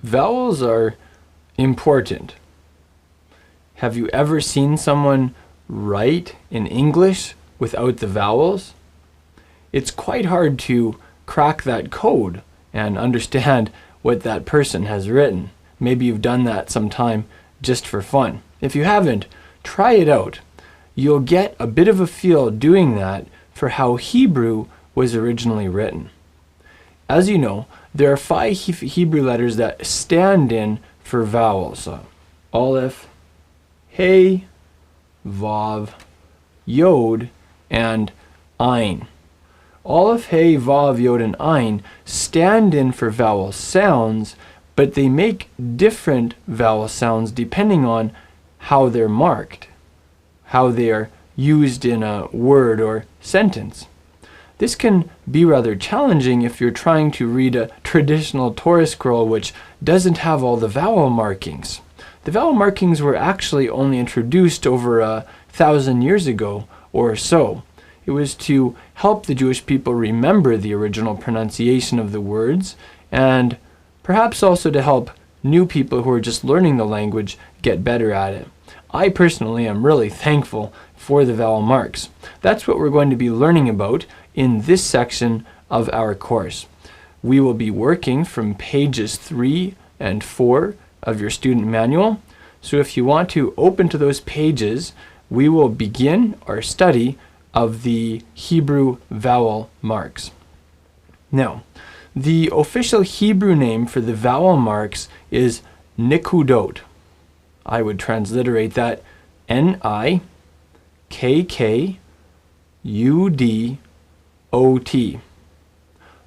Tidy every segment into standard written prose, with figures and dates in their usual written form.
Vowels are important. Have you ever seen someone write in English without the vowels? It's quite hard to crack that code and understand what that person has written. Maybe you've done that sometime just for fun. If you haven't, try it out. You'll get a bit of a feel doing that for how Hebrew was originally written. As you know, there are 5 Hebrew letters that stand in for vowels. Aleph, Hey, Vav, Yod, and Ayin. Aleph, Hey, Vav, Yod, and Ayin stand in for vowel sounds, but they make different vowel sounds depending on how they're marked, how they are used in a word or sentence. This can be rather challenging if you're trying to read a traditional Torah scroll which doesn't have all the vowel markings. The vowel markings were actually only introduced over 1,000 years ago or so. It was to help the Jewish people remember the original pronunciation of the words, and perhaps also to help new people who are just learning the language get better at it. I personally am really thankful for the vowel marks. That's what we're going to be learning about in this section of our course. We will be working from pages 3 and 4 of your student manual. So if you want to open to those pages, we will begin our study of the Hebrew vowel marks. Now, the official Hebrew name for the vowel marks is nikudot. I would transliterate that N-I-K-K-U-D-O-T.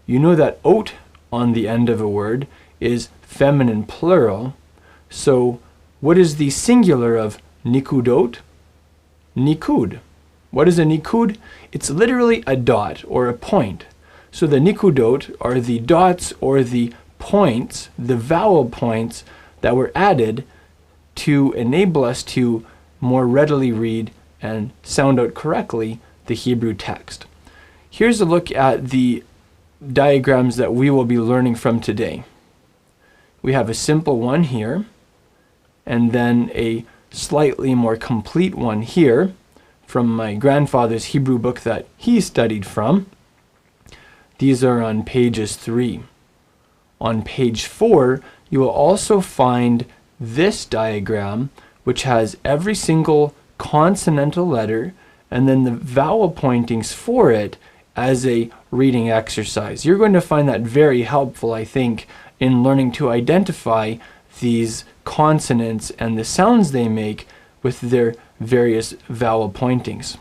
You know that ot on the end of a word is feminine plural, so what is the singular of nikudot? Nikud. What is a nikud? It's literally a dot or a point. So the nikudot are the dots or the points, the vowel points that were added to enable us to more readily read and sound out correctly the Hebrew text. Here's a look at the diagrams that we will be learning from today. We have a simple one here, and then a slightly more complete one here from my grandfather's Hebrew book that he studied from. These are on pages 3. On page 4, you will also find this diagram, which has every single consonantal letter and then the vowel pointings for it as a reading exercise. You're going to find that very helpful, I think, in learning to identify these consonants and the sounds they make with their various vowel pointings.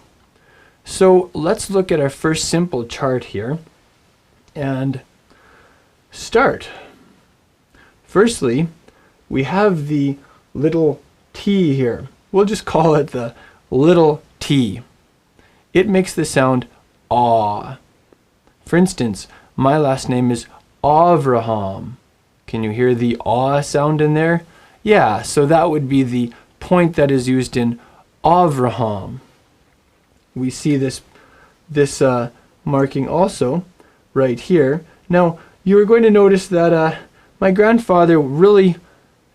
So let's look at our first simple chart here and start. Firstly, we have the little t here. We'll just call it the little t. It makes the sound ah. For instance, my last name is Avraham. Can you hear the ah sound in there? Yeah, so that would be the point that is used in Avraham. We see this marking also right here. Now, you are going to notice that my grandfather really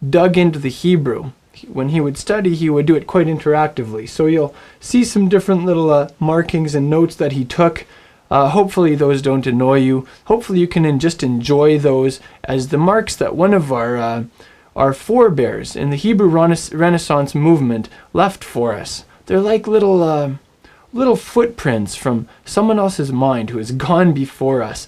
dug into the Hebrew. When he would study, he would do it quite interactively. So you'll see some different little markings and notes that he took. Hopefully those don't annoy you. Hopefully you can just enjoy those as the marks that one of our forebears in the Hebrew Renaissance movement left for us. They're like little footprints from someone else's mind who has gone before us,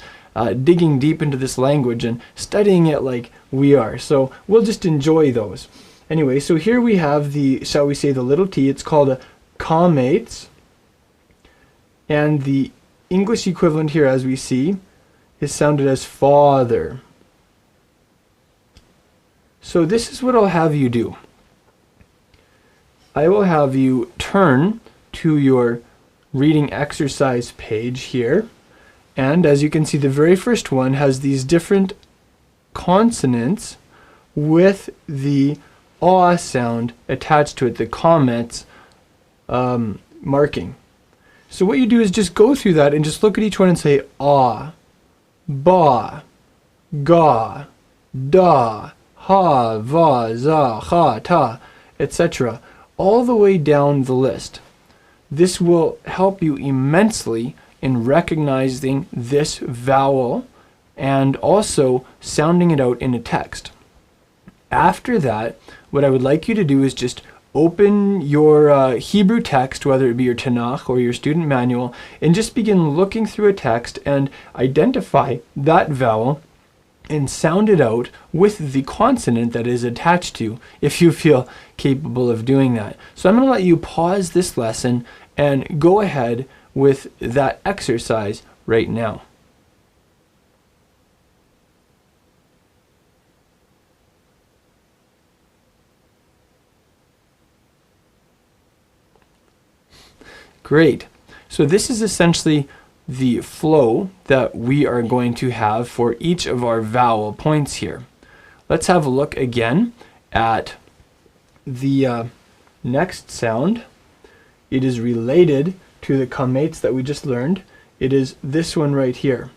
digging deep into this language and studying it like we are. So we'll just enjoy those. Anyway, so here we have the, shall we say, the little t. It's called a comates. And the English equivalent here, as we see, is sounded as father. So this is what I'll have you do. I will have you turn to your reading exercise page here. And as you can see, the very first one has these different consonants with the ah sound attached to it, the comates marking. So what you do is just go through that and just look at each one and say ah, ba, ga, da, ha, va, za, ha, ta, etc., all the way down the list. This will help you immensely in recognizing this vowel and also sounding it out in a text. After that, what I would like you to do is just open your Hebrew text, whether it be your Tanakh or your student manual, and just begin looking through a text and identify that vowel and sound it out with the consonant that is attached to, if you feel capable of doing that. So I'm going to let you pause this lesson and go ahead with that exercise right now. Great. So this is essentially the flow that we are going to have for each of our vowel points here. Let's have a look again at the next sound. It is related to the kamates that we just learned. It is this one right here.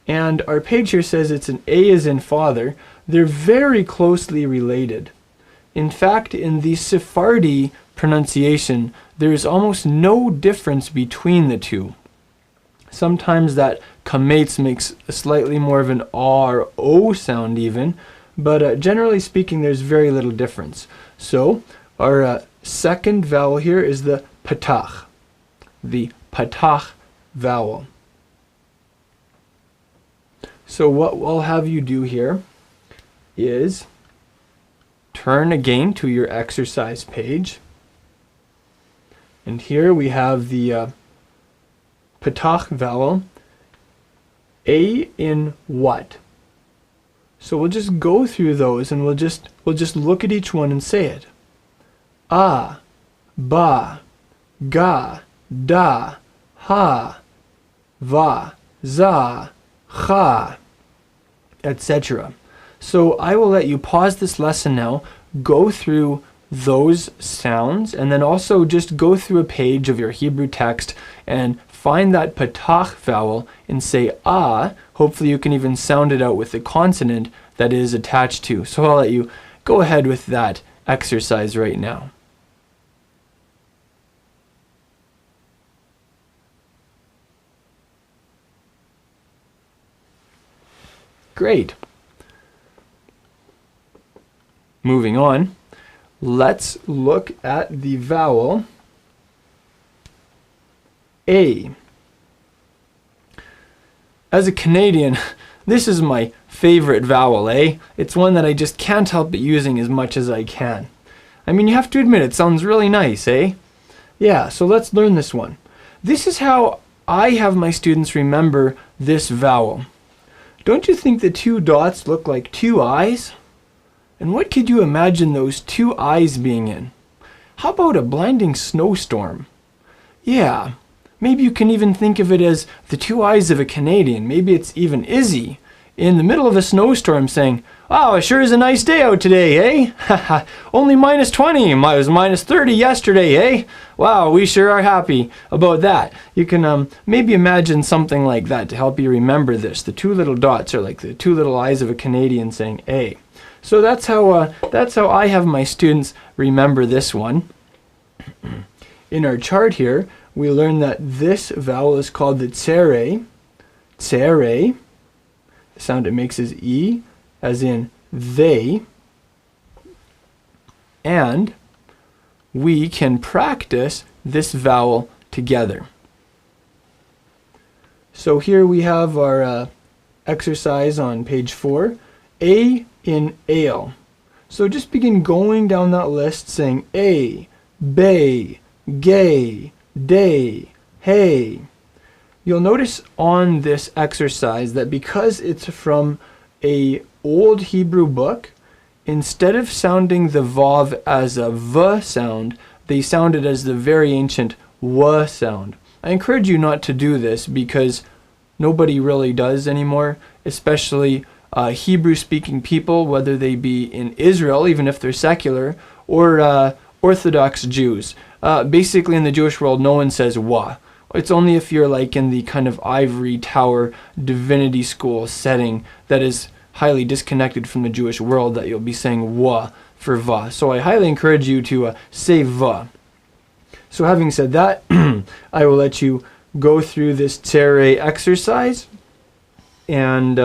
And our page here says it's an A as in father. They're very closely related. In fact, in the Sephardi pronunciation, there is almost no difference between the two. Sometimes that kamates makes a slightly more of an R, O sound even, but generally speaking, there's very little difference. So our second vowel here is the patach, the patach vowel. So what we'll have you do here is turn again to your exercise page. And here we have the patach vowel, A in what? So we'll just go through those and we'll just look at each one and say it. A, ba, ga, da, ha, va, za, cha, etc. So I will let you pause this lesson now, go through those sounds, and then also just go through a page of your Hebrew text and find that patach vowel and say ah. Hopefully you can even sound it out with the consonant that is attached to. So I'll let you go ahead with that exercise right now. Great. Moving on. Let's look at the vowel A. As a Canadian, this is my favorite vowel, eh? It's one that I just can't help but using as much as I can. I mean, you have to admit, it sounds really nice, eh? Yeah, so let's learn this one. This is how I have my students remember this vowel. Don't you think the two dots look like two eyes? And what could you imagine those two eyes being in? How about a blinding snowstorm? Yeah, maybe you can even think of it as the two eyes of a Canadian. Maybe it's even Izzy in the middle of a snowstorm saying, "Wow, it sure is a nice day out today, eh? Haha, only minus 20. It was minus 30 yesterday, eh? Wow, we sure are happy about that." You can maybe imagine something like that to help you remember this. The two little dots are like the two little eyes of a Canadian saying A. So that's how I have my students remember this one. In our chart here, we learn that this vowel is called the tsere. Tsere. The sound it makes is E, as in they. And we can practice this vowel together. So here we have our exercise on page 4. A in ale. So just begin going down that list saying A, bay, gay, day, hey. You'll notice on this exercise that because it's from a old Hebrew book, instead of sounding the vav as a v sound, they sound it as the very ancient w sound. I encourage you not to do this because nobody really does anymore, especially Hebrew-speaking people, whether they be in Israel, even if they're secular, or Orthodox Jews. Basically, in the Jewish world, no one says wa. It's only if you're like in the kind of ivory tower divinity school setting that is highly disconnected from the Jewish world that you'll be saying wa for va. So I highly encourage you to say va. So having said that, I will let you go through this tzere exercise, and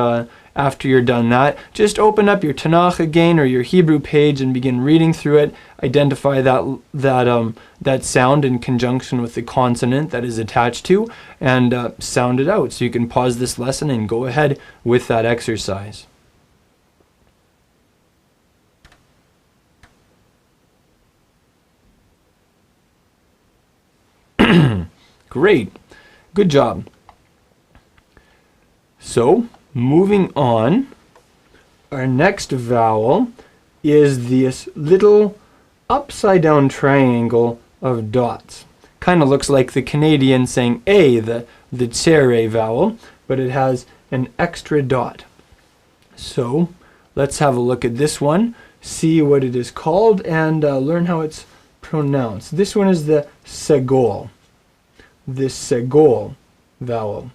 after you're done that, just open up your Tanakh again or your Hebrew page and begin reading through it. Identify that sound in conjunction with the consonant that is attached to, and sound it out. So you can pause this lesson and go ahead with that exercise. Great. Good job. So, moving on, our next vowel is this little upside down triangle of dots. Kind of looks like the Canadian saying A, the tzere vowel, but it has an extra dot. So, let's have a look at this one, see what it is called, and learn how it's pronounced. This one is the segol. This segol vowel.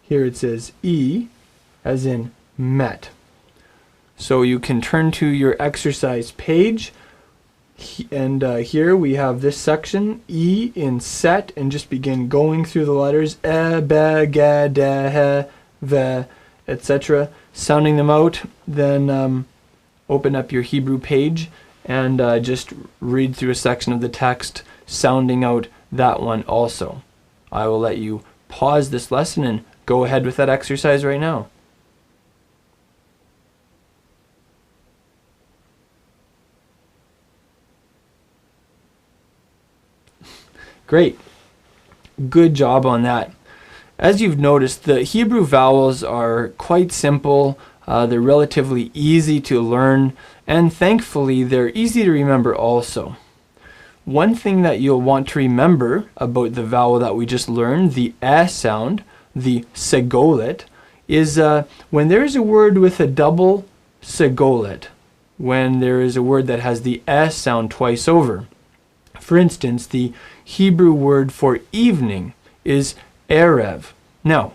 Here it says E as in met. So you can turn to your exercise page, and here we have this section, E in set, and just begin going through the letters e, be, ge, de, he, ve, etc., sounding them out. Then open up your Hebrew page and just read through a section of the text, sounding out that one also. I will let you pause this lesson and go ahead with that exercise right now. Great. Good job on that. As you've noticed, the Hebrew vowels are quite simple. They're relatively easy to learn, and thankfully they're easy to remember also. One thing that you'll want to remember about the vowel that we just learned, the eh sound, the segolet, is when there is a word with a double segolet, when there is a word that has the eh sound twice over. For instance, the Hebrew word for evening is erev. Now,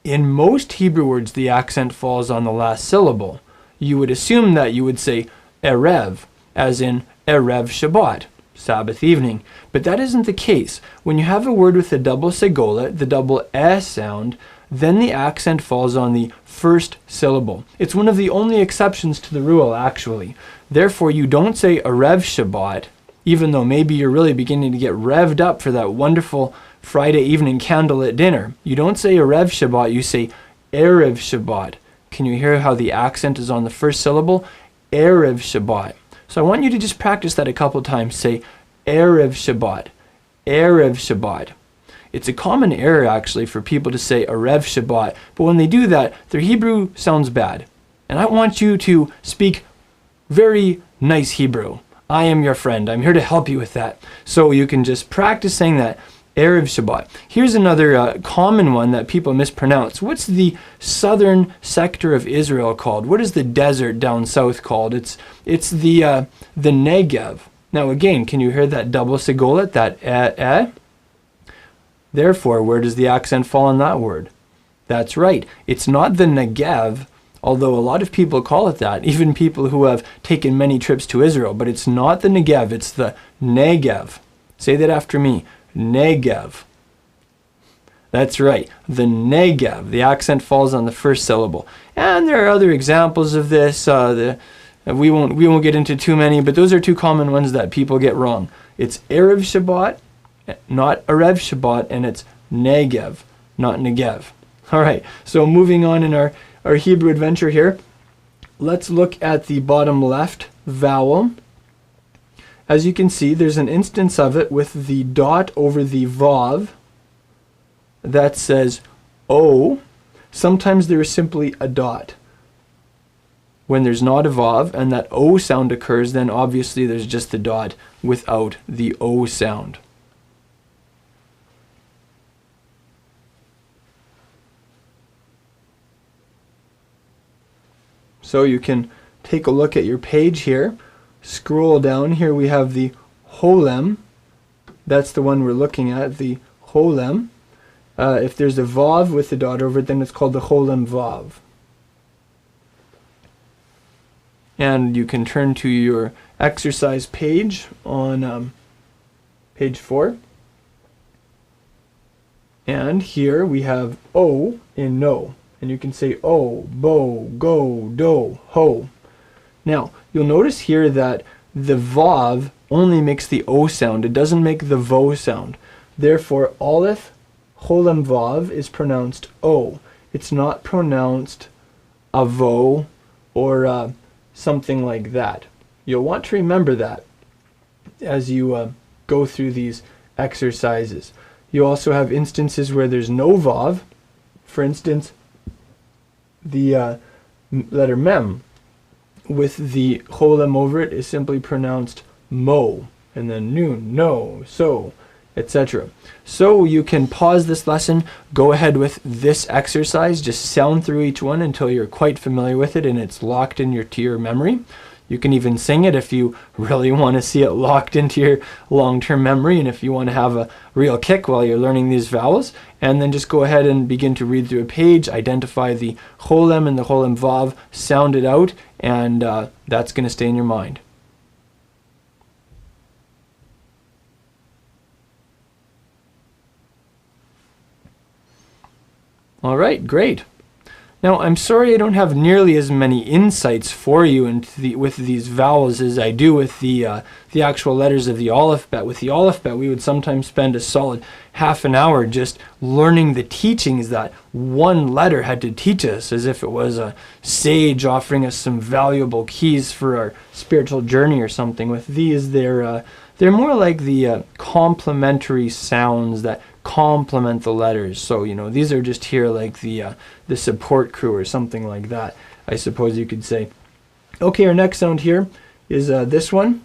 in most Hebrew words, the accent falls on the last syllable. You would assume that you would say erev, as in erev Shabbat, Sabbath evening. But that isn't the case. When you have a word with a double segolet, the double eh sound, then the accent falls on the first syllable. It's one of the only exceptions to the rule, actually. Therefore, you don't say erev Shabbat, even though maybe you're really beginning to get revved up for that wonderful Friday evening candlelit dinner. You don't say erev Shabbat, you say erev Shabbat. Can you hear how the accent is on the first syllable? Erev Shabbat. So I want you to just practice that a couple times. Say erev Shabbat, erev Shabbat. It's a common error actually for people to say erev Shabbat, but when they do that, their Hebrew sounds bad. And I want you to speak very nice Hebrew. I am your friend. I'm here to help you with that. So you can just practice saying that, erev Shabbat. Here's another common one that people mispronounce. What's the southern sector of Israel called? What is the desert down south called? It's the Negev. Now again, can you hear that double segolet, that eh? Therefore, where does the accent fall on that word? That's right. It's not the Negev, although a lot of people call it that, even people who have taken many trips to Israel. But it's not the Negev, it's the Negev. Say that after me. Negev. That's right, the Negev. The accent falls on the first syllable. And there are other examples of this. We won't get into too many, but those are two common ones that people get wrong. It's erev Shabbat, not erev Shabbat, and it's Negev, not Negev. All right, so moving on in our Hebrew adventure here, let's look at the bottom left vowel. As you can see, there's an instance of it with the dot over the vav that says O. Sometimes there is simply a dot. When there's not a vav and that O sound occurs, then obviously there's just the dot without the O sound. So you can take a look at your page here. Scroll down. Here we have the holem. That's the one we're looking at, the holem. If there's a vav with the dot over it, then it's called the holem vav. And you can turn to your exercise page on page 4. And here we have O in no. And you can say O, bo, go, do, ho. Now, you'll notice here that the vav only makes the O sound. It doesn't make the vo sound. Therefore, Aleph, Cholem Vav is pronounced O. It's not pronounced avo or something like that. You'll want to remember that as you go through these exercises. You also have instances where there's no vav. For instance, the letter mem with the cholem over it is simply pronounced mo, and then noon, no, so, etc. So you can pause this lesson, go ahead with this exercise, just sound through each one until you're quite familiar with it and it's locked in to your memory. You can even sing it if you really want to see it locked into your long-term memory and if you want to have a real kick while you're learning these vowels. And then just go ahead and begin to read through a page, identify the cholem and the cholem vav, sound it out, and that's going to stay in your mind. All right, great. Now, I'm sorry I don't have nearly as many insights for you with these vowels as I do with the actual letters of the alphabet. With the alphabet, we would sometimes spend a solid half an hour just learning the teachings that one letter had to teach us, as if it was a sage offering us some valuable keys for our spiritual journey or something. With these, they're more like the complementary sounds that complement the letters. So, these are just here like the support crew or something like that, I suppose you could say. Okay, our next sound here is this one.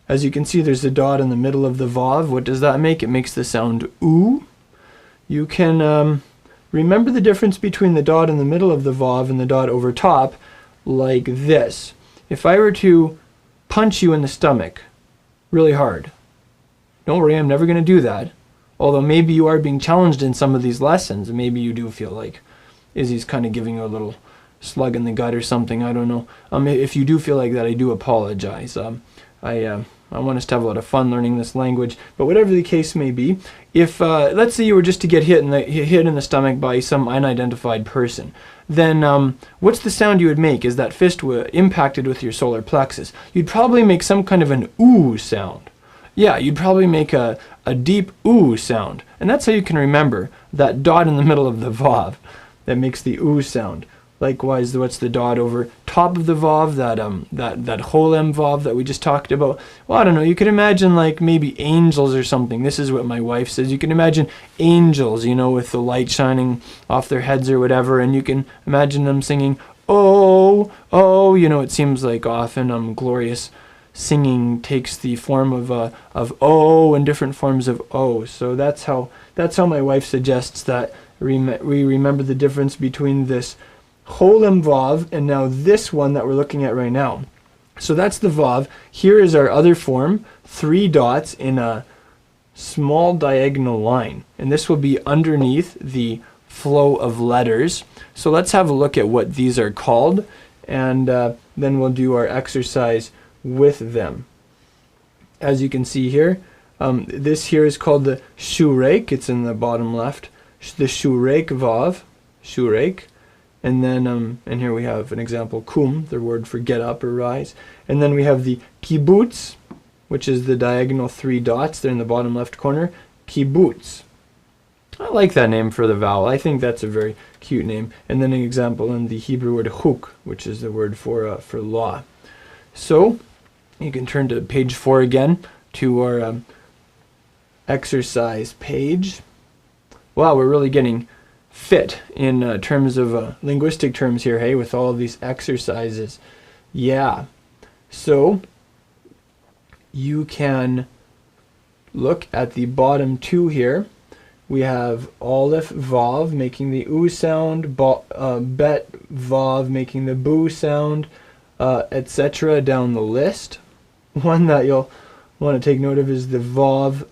As you can see, there's a dot in the middle of the vav. What does that make? It makes the sound oo. You can remember the difference between the dot in the middle of the vav and the dot over top like this. If I were to punch you in the stomach really hard, don't worry, I'm never going to do that. Although maybe you are being challenged in some of these lessons, and maybe you do feel like Izzy's kind of giving you a little slug in the gut or something. I don't know. If you do feel like that, I do apologize. I want us to have a lot of fun learning this language. But whatever the case may be, if let's say you were just to get hit in the stomach by some unidentified person, then what's the sound you would make? Is that fist impacted with your solar plexus? You'd probably make some kind of an ooh sound. Yeah, you'd probably make a deep ooh sound. And that's how you can remember that dot in the middle of the vav that makes the ooh sound. Likewise, what's the dot over top of the vav, that cholem vav that we just talked about? Well, I don't know, you could imagine like maybe angels or something. This is what my wife says. You can imagine angels, with the light shining off their heads or whatever, and you can imagine them singing, oh, oh, it seems like often glorious singing takes the form of O and different forms of O. So that's how my wife suggests that we remember the difference between this cholem vav and now this one that we're looking at right now. So that's the vav. Here is our other form, 3 dots in a small diagonal line. And this will be underneath the flow of letters. So let's have a look at what these are called, and then we'll do our exercise with them. As you can see here, this here is called the shurek. It's in the bottom left. The shurek vav, shurek. And then, and here we have an example, kum, the word for get up or rise. And then we have the kibbutz, which is the diagonal 3 dots there in the bottom left corner. Kibbutz. I like that name for the vowel. I think that's a very cute name. And then an example in the Hebrew word chuk, which is the word for law. So you can turn to page 4 again to our exercise page. Wow, we're really getting fit in terms of linguistic terms here, hey, with all of these exercises. Yeah. So you can look at the bottom 2 here. We have Aleph Vav making the oo sound, Bet Vav making the boo sound, etc. down the list. One that you'll want to take note of is the Vav,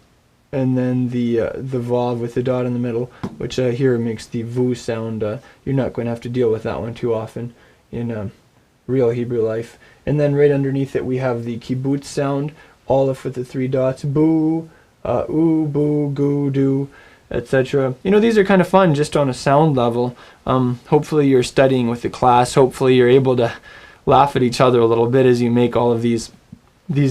and then the Vav with the dot in the middle, which here makes the Vu sound. You're not going to have to deal with that one too often in real Hebrew life. And then right underneath it we have the kibbutz sound, aleph with the 3 dots, boo, oo, boo, goo, do, etc. You know, these are kind of fun just on a sound level. Hopefully you're studying with the class. Hopefully you're able to laugh at each other a little bit as you make all of these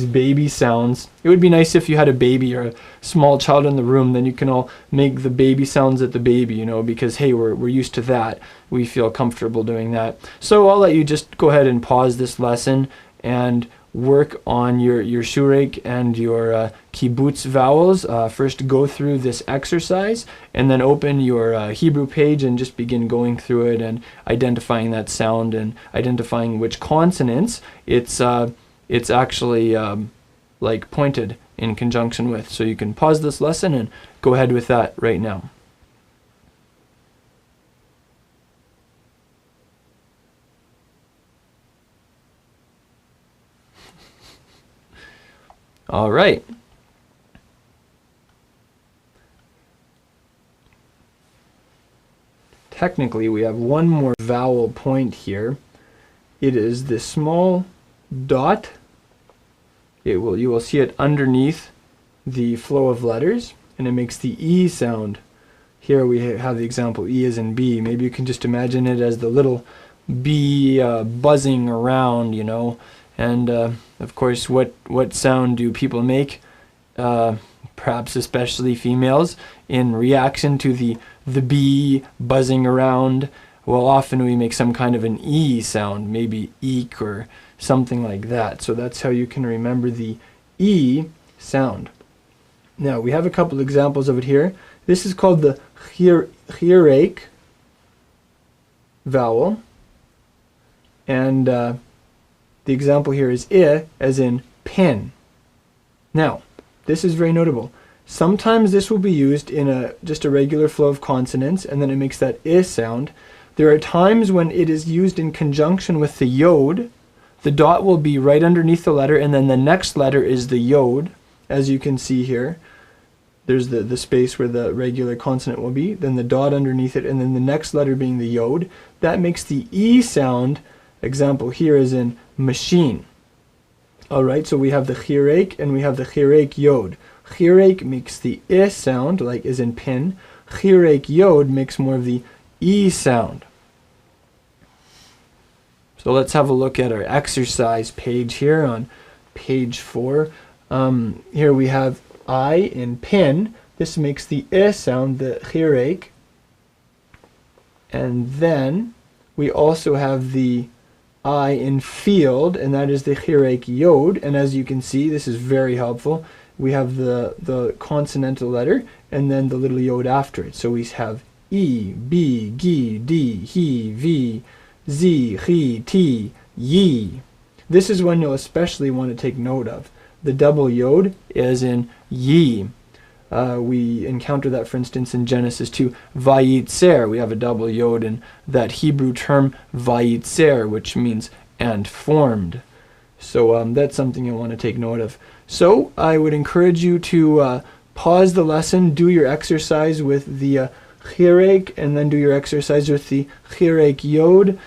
baby sounds. It would be nice if you had a baby or a small child in the room, then you can all make the baby sounds at the baby, you know, because hey, we're used to that. We feel comfortable doing that. So I'll let you just go ahead and pause this lesson and work on your shurek and your kibbutz vowels. First go through this exercise and then open your Hebrew page and just begin going through it and identifying that sound and identifying which consonants it's actually like pointed in conjunction with. So you can pause this lesson and go ahead with that right now. All right. Technically, we have one more vowel point here. It is the small dot. You will see it underneath the flow of letters, and it makes the E sound. Here we have the example E as in B. Maybe you can just imagine it as the little bee buzzing around, you know. And of course, what sound do people make? Perhaps especially females, in reaction to the bee buzzing around. Well, often we make some kind of an E sound, maybe eek or something like that. So that's how you can remember the E sound. Now, we have a couple examples of it here. This is called the chirek vowel. And the example here is I as in pin. Now, this is very notable. Sometimes this will be used in just a regular flow of consonants, and then it makes that I sound. There are times when it is used in conjunction with the yod. The dot will be right underneath the letter, and then the next letter is the yod, as you can see here. There's the space where the regular consonant will be, then the dot underneath it, and then the next letter being the yod. That makes the E sound. Example here is in machine. Alright, so we have the chirek and we have the chirek yod. Chirek makes the I sound, like as in pin. Chirek yod makes more of the E sound. So let's have a look at our exercise page here on page 4. Here we have I in pin. This makes the I sound, the chirek. And then we also have the I in field, and that is the chirek yod. And as you can see, this is very helpful. We have the consonantal letter and then the little yod after it. So we have E, B, G, D, He, V, Z, Chi, T, Yi. This is one you'll especially want to take note of. The double yod is in Yi. We encounter that, for instance, in Genesis 2. Vayitzer, we have a double yod in that Hebrew term vayitzer, which means and formed. So that's something you'll want to take note of. So I would encourage you to pause the lesson, do your exercise with the chirek, and then do your exercise with the chirek yod.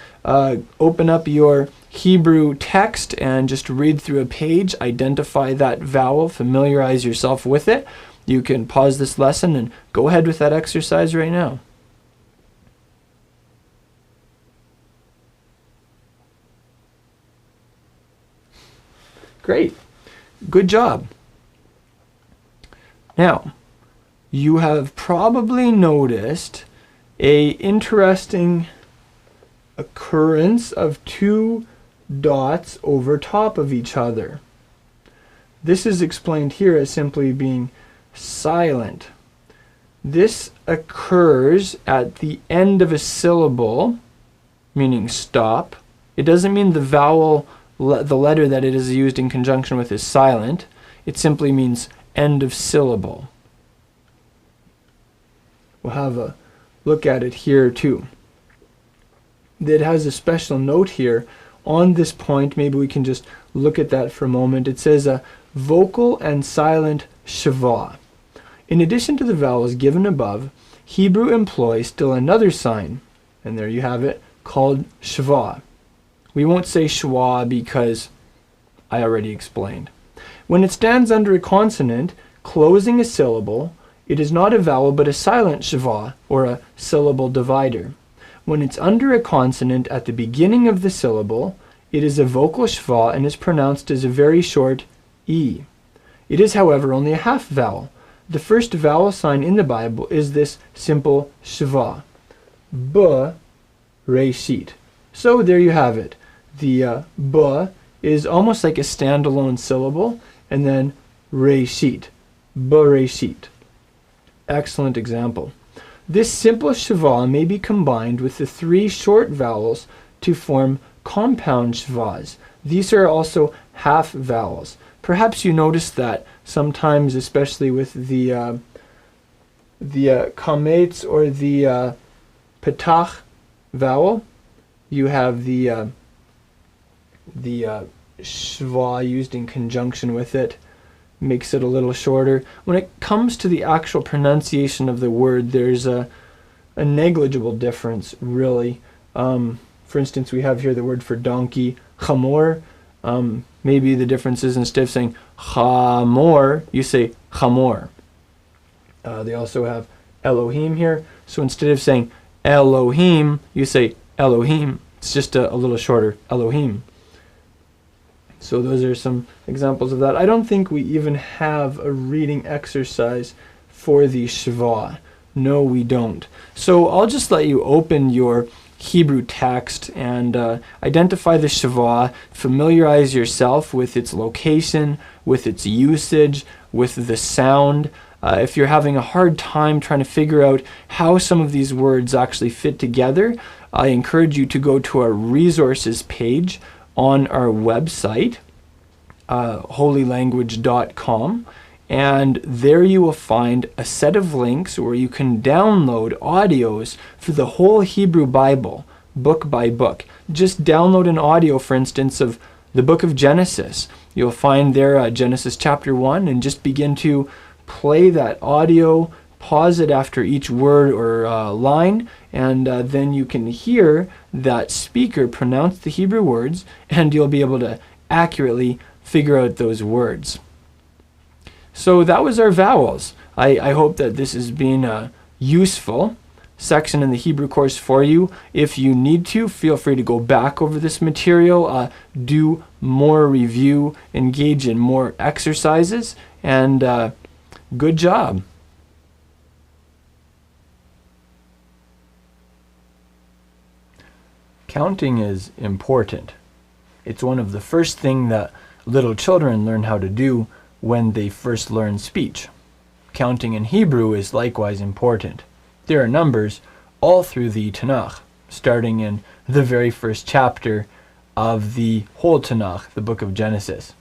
Open up your Hebrew text and just read through a page, identify that vowel, familiarize yourself with it. You can pause this lesson and go ahead with that exercise right now. Great. Good job. Now, you have probably noticed an interesting occurrence of two dots over top of each other. This is explained here as simply being silent. This occurs at the end of a syllable, meaning stop. It doesn't mean the vowel, the letter that it is used in conjunction with is silent. It simply means end of syllable. We'll have a look at it here too. It has a special note here on this point. Maybe we can just look at that for a moment. It says a vocal and silent shava. In addition to the vowels given above, Hebrew employs still another sign, and there you have it, called shava. We won't say schwa because I already explained. When it stands under a consonant closing a syllable, it is not a vowel but a silent schwa, or a syllable divider. When it's under a consonant at the beginning of the syllable, it is a vocal schwa and is pronounced as a very short e. It is, however, only a half vowel. The first vowel sign in the Bible is this simple schwa. B, reshit. So there you have it. The b is almost like a standalone syllable, and then reshit, bereshit. Excellent example. This simple schwa may be combined with the three short vowels to form compound schwas. These are also half vowels. Perhaps you noticed that sometimes, especially with the kametz or the petach vowel, you have the schwa used in conjunction with it, makes it a little shorter. When it comes to the actual pronunciation of the word, there's a negligible difference, really. For instance, we have here the word for donkey, chamor. Maybe the difference is instead of saying chamor, you say chamor. They also have Elohim here. So instead of saying Elohim, you say Elohim. It's just a little shorter, Elohim. So those are some examples of that. I don't think we even have a reading exercise for the schwa. No, we don't. So I'll just let you open your Hebrew text and identify the schwa, familiarize yourself with its location, with its usage, with the sound. If you're having a hard time trying to figure out how some of these words actually fit together, I encourage you to go to our resources page on our website, holylanguage.com, and there you will find a set of links where you can download audios for the whole Hebrew Bible, book by book. Just download an audio, for instance, of the book of Genesis. You'll find there Genesis chapter 1, and just begin to play that audio, pause it after each word or line, and then you can hear that speaker pronounce the Hebrew words, and you'll be able to accurately figure out those words. So that was our vowels. I hope that this has been a useful section in the Hebrew course for you. If you need to, feel free to go back over this material, do more review, engage in more exercises, and good job. Counting is important. It's one of the first things that little children learn how to do when they first learn speech. Counting in Hebrew is likewise important. There are numbers all through the Tanakh, starting in the very first chapter of the whole Tanakh, the book of Genesis.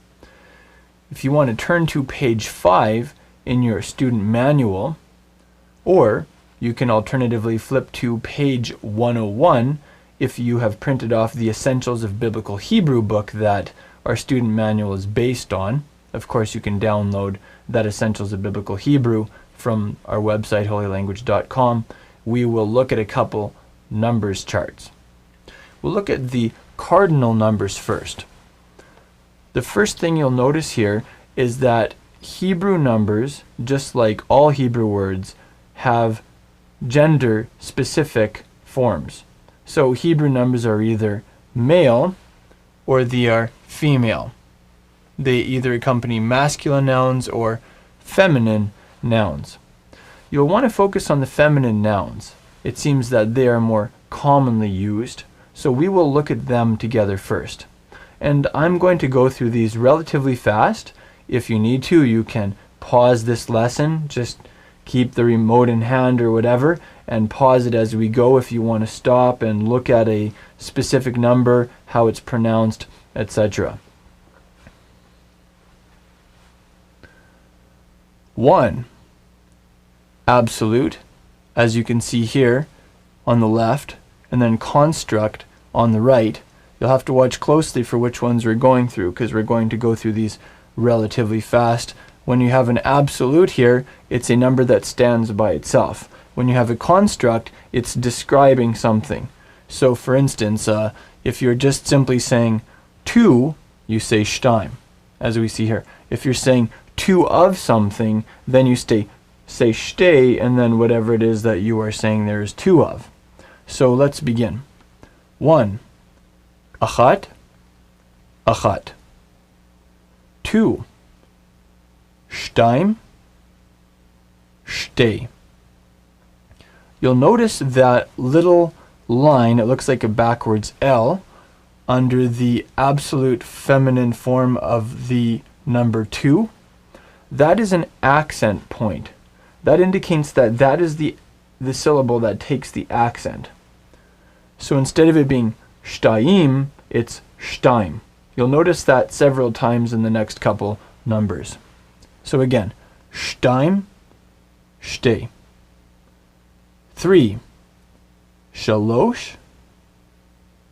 If you want to turn to page 5 in your student manual, or you can alternatively flip to page 101 if you have printed off the Essentials of Biblical Hebrew book that our student manual is based on. Of course, you can download that Essentials of Biblical Hebrew from our website, holylanguage.com. We will look at a couple numbers charts. We'll look at the cardinal numbers first. The first thing you'll notice here is that Hebrew numbers, just like all Hebrew words, have gender-specific forms. So Hebrew numbers are either male or they are female. They either accompany masculine nouns or feminine nouns. You'll want to focus on the feminine nouns. It seems that they are more commonly used, so we will look at them together first. And I'm going to go through these relatively fast. If you need to, you can pause this lesson, just keep the remote in hand or whatever, and pause it as we go if you want to stop and look at a specific number, how it's pronounced, etc. 1. Absolute, as you can see here on the left, and then construct on the right. You'll have to watch closely for which ones we're going through, because we're going to go through these relatively fast. When you have an absolute here, it's a number that stands by itself. When you have a construct, it's describing something. So for instance, If you're just simply saying two, you say shtaim, as we see here. If you're saying two of something, then you say shtei, and then whatever it is that you are saying there is two of. So let's begin. 1. Achat, achat. 2. Shtaim, shtei. You'll notice that little line, it looks like a backwards L, under the absolute feminine form of the number 2. That is an accent point. That indicates that that is the syllable that takes the accent. So instead of it being shtaim, it's shtaim. You'll notice that several times in the next couple numbers. So again, shtaim, shtei. 3. Shalosh,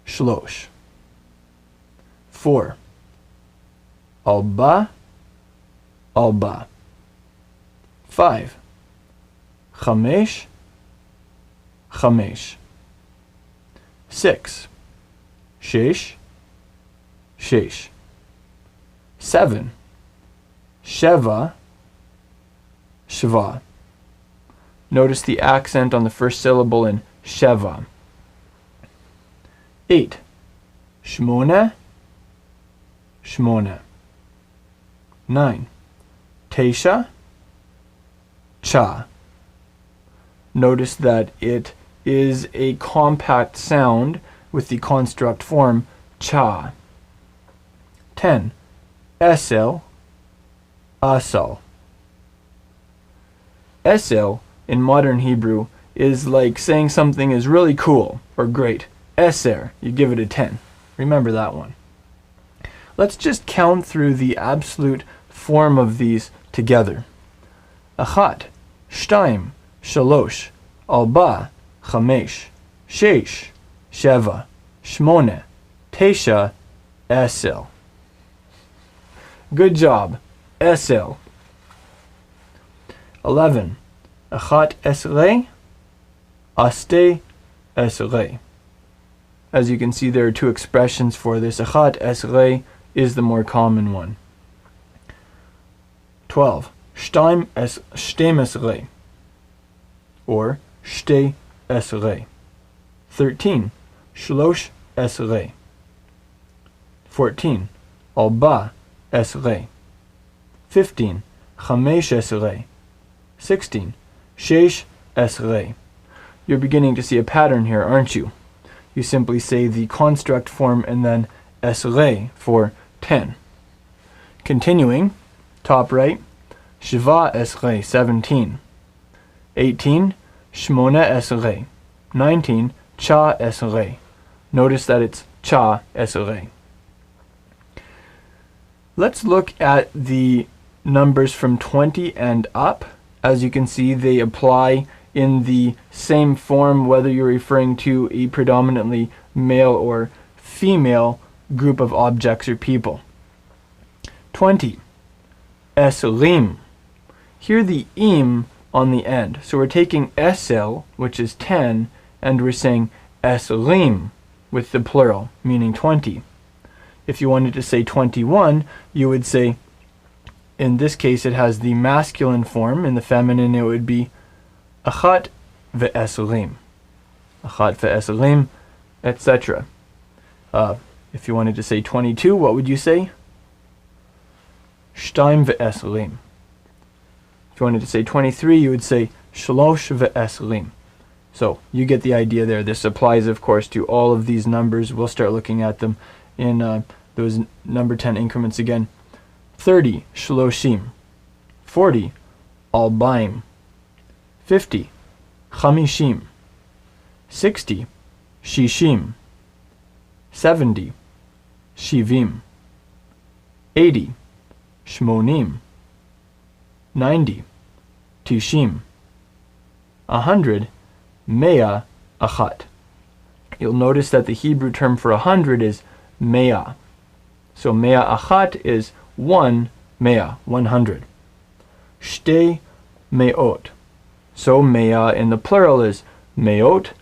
shlosh. 4. Alba, alba. 5. Chamesh, chamesh. 6. Shesh, shesh. 7. Sheva, shva. Notice the accent on the first syllable in sheva. 8. Shmona, shmona. 9. Tesha, cha. Notice that it is a compact sound with the construct form cha. 10. Esel, asal. Esel in modern Hebrew is like saying something is really cool or great. Eser, you give it a 10. Remember that one. Let's just count through the absolute form of these together. Achat, shtaim, shalosh, alba, chamesh, shesh, sheva, shmone, tesha, esel. Good job. Esel. 11. Achat esrei, aste esrei. As you can see, there are two expressions for this. Achat esrei is the more common one. 12. Shtaim esrei, or shtei esrei. 13. Shlosh esrei. 14. Alba esrei. 15. Chamesh esrei. 16. Shesh esrei. You're beginning to see a pattern here, aren't you? You simply say the construct form and then esrei for 10. Continuing, top right, Shiva esrei, 17. 18. Shmona esrei. 19. Cha esrei. Notice that it's cha esrei. Let's look at the numbers from 20 and up. As you can see, they apply in the same form whether you're referring to a predominantly male or female group of objects or people. 20. Esrim. Here the im on the end. So we're taking esel, which is 10, and we're saying esrim with the plural, meaning 20. If you wanted to say 21, you would say, in this case it has the masculine form. In the feminine it would be achat ve'esrim. Achat ve'esrim, etc. If you wanted to say 22, what would you say? Shtaim ve'esrim. If you wanted to say 23, you would say shlosh ve'esrim. So you get the idea there. This applies, of course, to all of these numbers. We'll start looking at them in those number 10 increments again. 30, shloshim. 40, albaim. 50, chamishim. 60, shishim. 70, shivim. 80, shmonim. 90, tishim. 100, mea achat. You'll notice that the Hebrew term for 100 is mea. So mea achat is 1 mea, 100. Shtei meot. So mea in the plural is meot.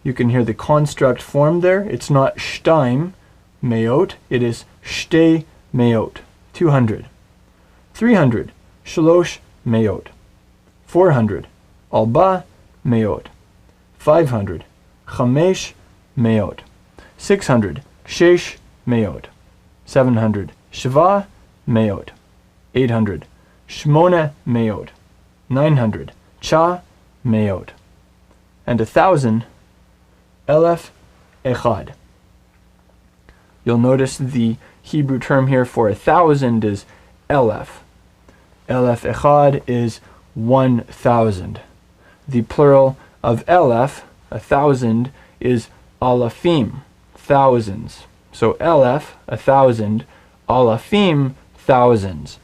You can hear the construct form there. It's not shtaim meot, it is shtei meot. 200. 300. Shalosh meot. 400. Alba meot. 500. Chamesh meot. 600. Shesh meot. 700. Shva meot. 800. Shmona meot. 900. Cha meot. And 1,000. Elef echad. You'll notice the Hebrew term here for 1,000 is elef. Elef echad is 1,000. The plural of elef, 1,000, is alafim, thousands. So elef, 1,000, alafim, thousands.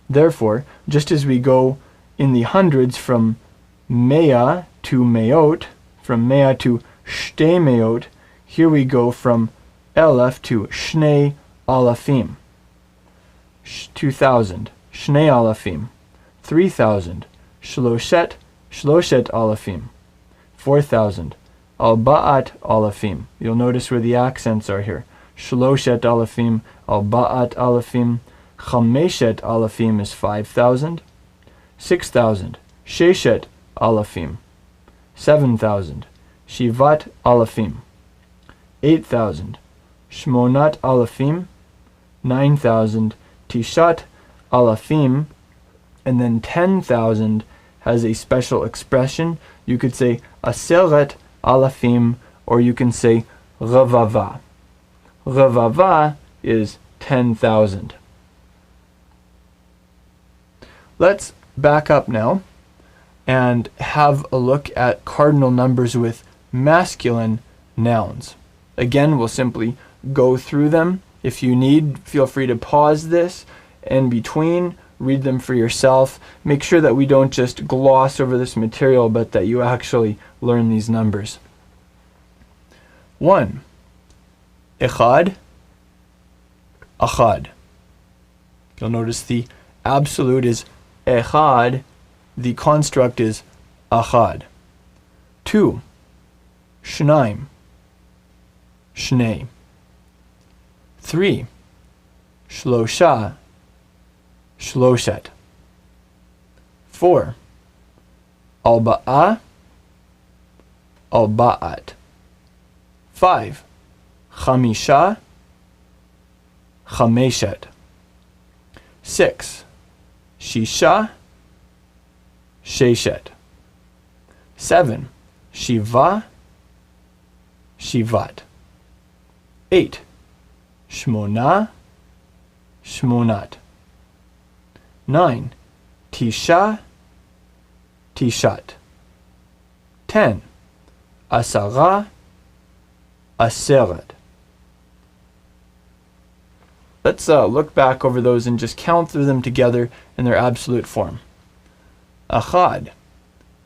Therefore, just as we go in the hundreds from mea to meot, from mea to shtei meot, here we go from elef to shnei alafim. 2,000, shnei alafim. 3,000, shloshet alafim. 4,000, alba'at alafim. You'll notice where the accents are here. Shloshet alafim, alba'at alafim. Chameshet alafim is 5,000. 6,000, sheshet alafim. 7,000, shivat alafim. 8,000, shmonat alafim. 9,000, tishat alafim. And then 10,000 has a special expression. You could say aseret alafim, or you can say revava. Revava is 10,000. Let's back up now and have a look at cardinal numbers with masculine nouns. Again, we'll simply go through them. If you need, feel free to pause this in between, read them for yourself. Make sure that we don't just gloss over this material, but that you actually learn these numbers. 1. Echad, achad. You'll notice the absolute is echad, the construct is achad. 2. Shnaim, shnei. 3. Shlosha, shloshet. 4. Alba'a, alba'at. 5. Chamisha, chameshet. 6. Shisha, sheshet. 7. Shiva, shivat. 8. Shmona, shmonat. 9. Tisha, tishat. 10. Asara, aseret. Let's look back over those and just count through them together in their absolute form. Achad,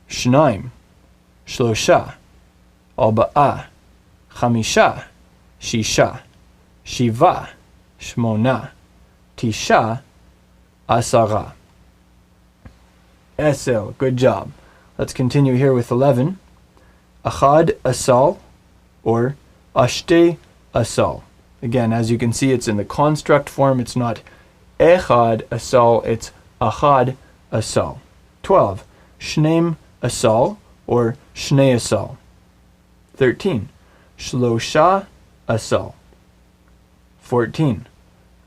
shnaim, shlosha, alba'a, chamisha, shisha, shiva, shmona, tisha, asara. Esel, good job. Let's continue here with 11. Achad asal, or ashtei asal. Again, as you can see, it's in the construct form. It's not echad asal, it's achad asal. 12. Shneim asal, or shnei asal. 13. Shlosha asal. 14.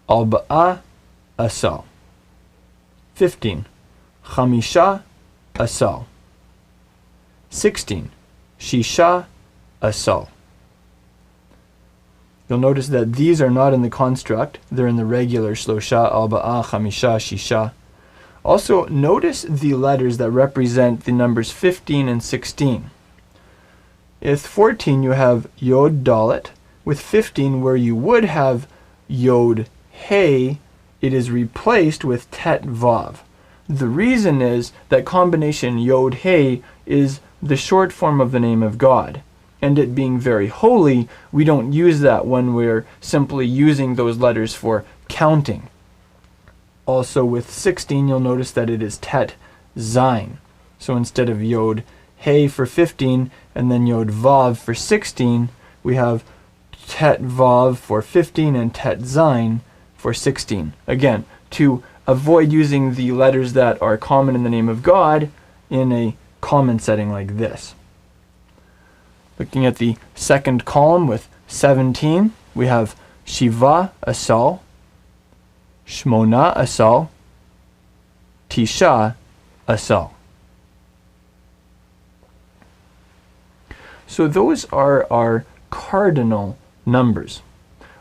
Alba'a asal. 15. Chamisha asal. 16. Shisha asal. You'll notice that these are not in the construct. They're in the regular shlosha, alba'a, chamisha, shisha. Also, notice the letters that represent the numbers 15 and 16. With 14, you have yod dalet. With 15, where you would have yod hey, it is replaced with tet vav. The reason is that combination yod hey is the short form of the name of God. And it being very holy, we don't use that when we're simply using those letters for counting. Also with 16, you'll notice that it is tet zayin. So instead of yod Hey for 15, and then Yod Vav for 16. We have Tet Vav for 15 and Tet Zayin for 16. Again, to avoid using the letters that are common in the name of God in a common setting like this. Looking at the second column with 17, we have Shiva Asal, Shmona Asal, Tisha Asal. So those are our cardinal numbers.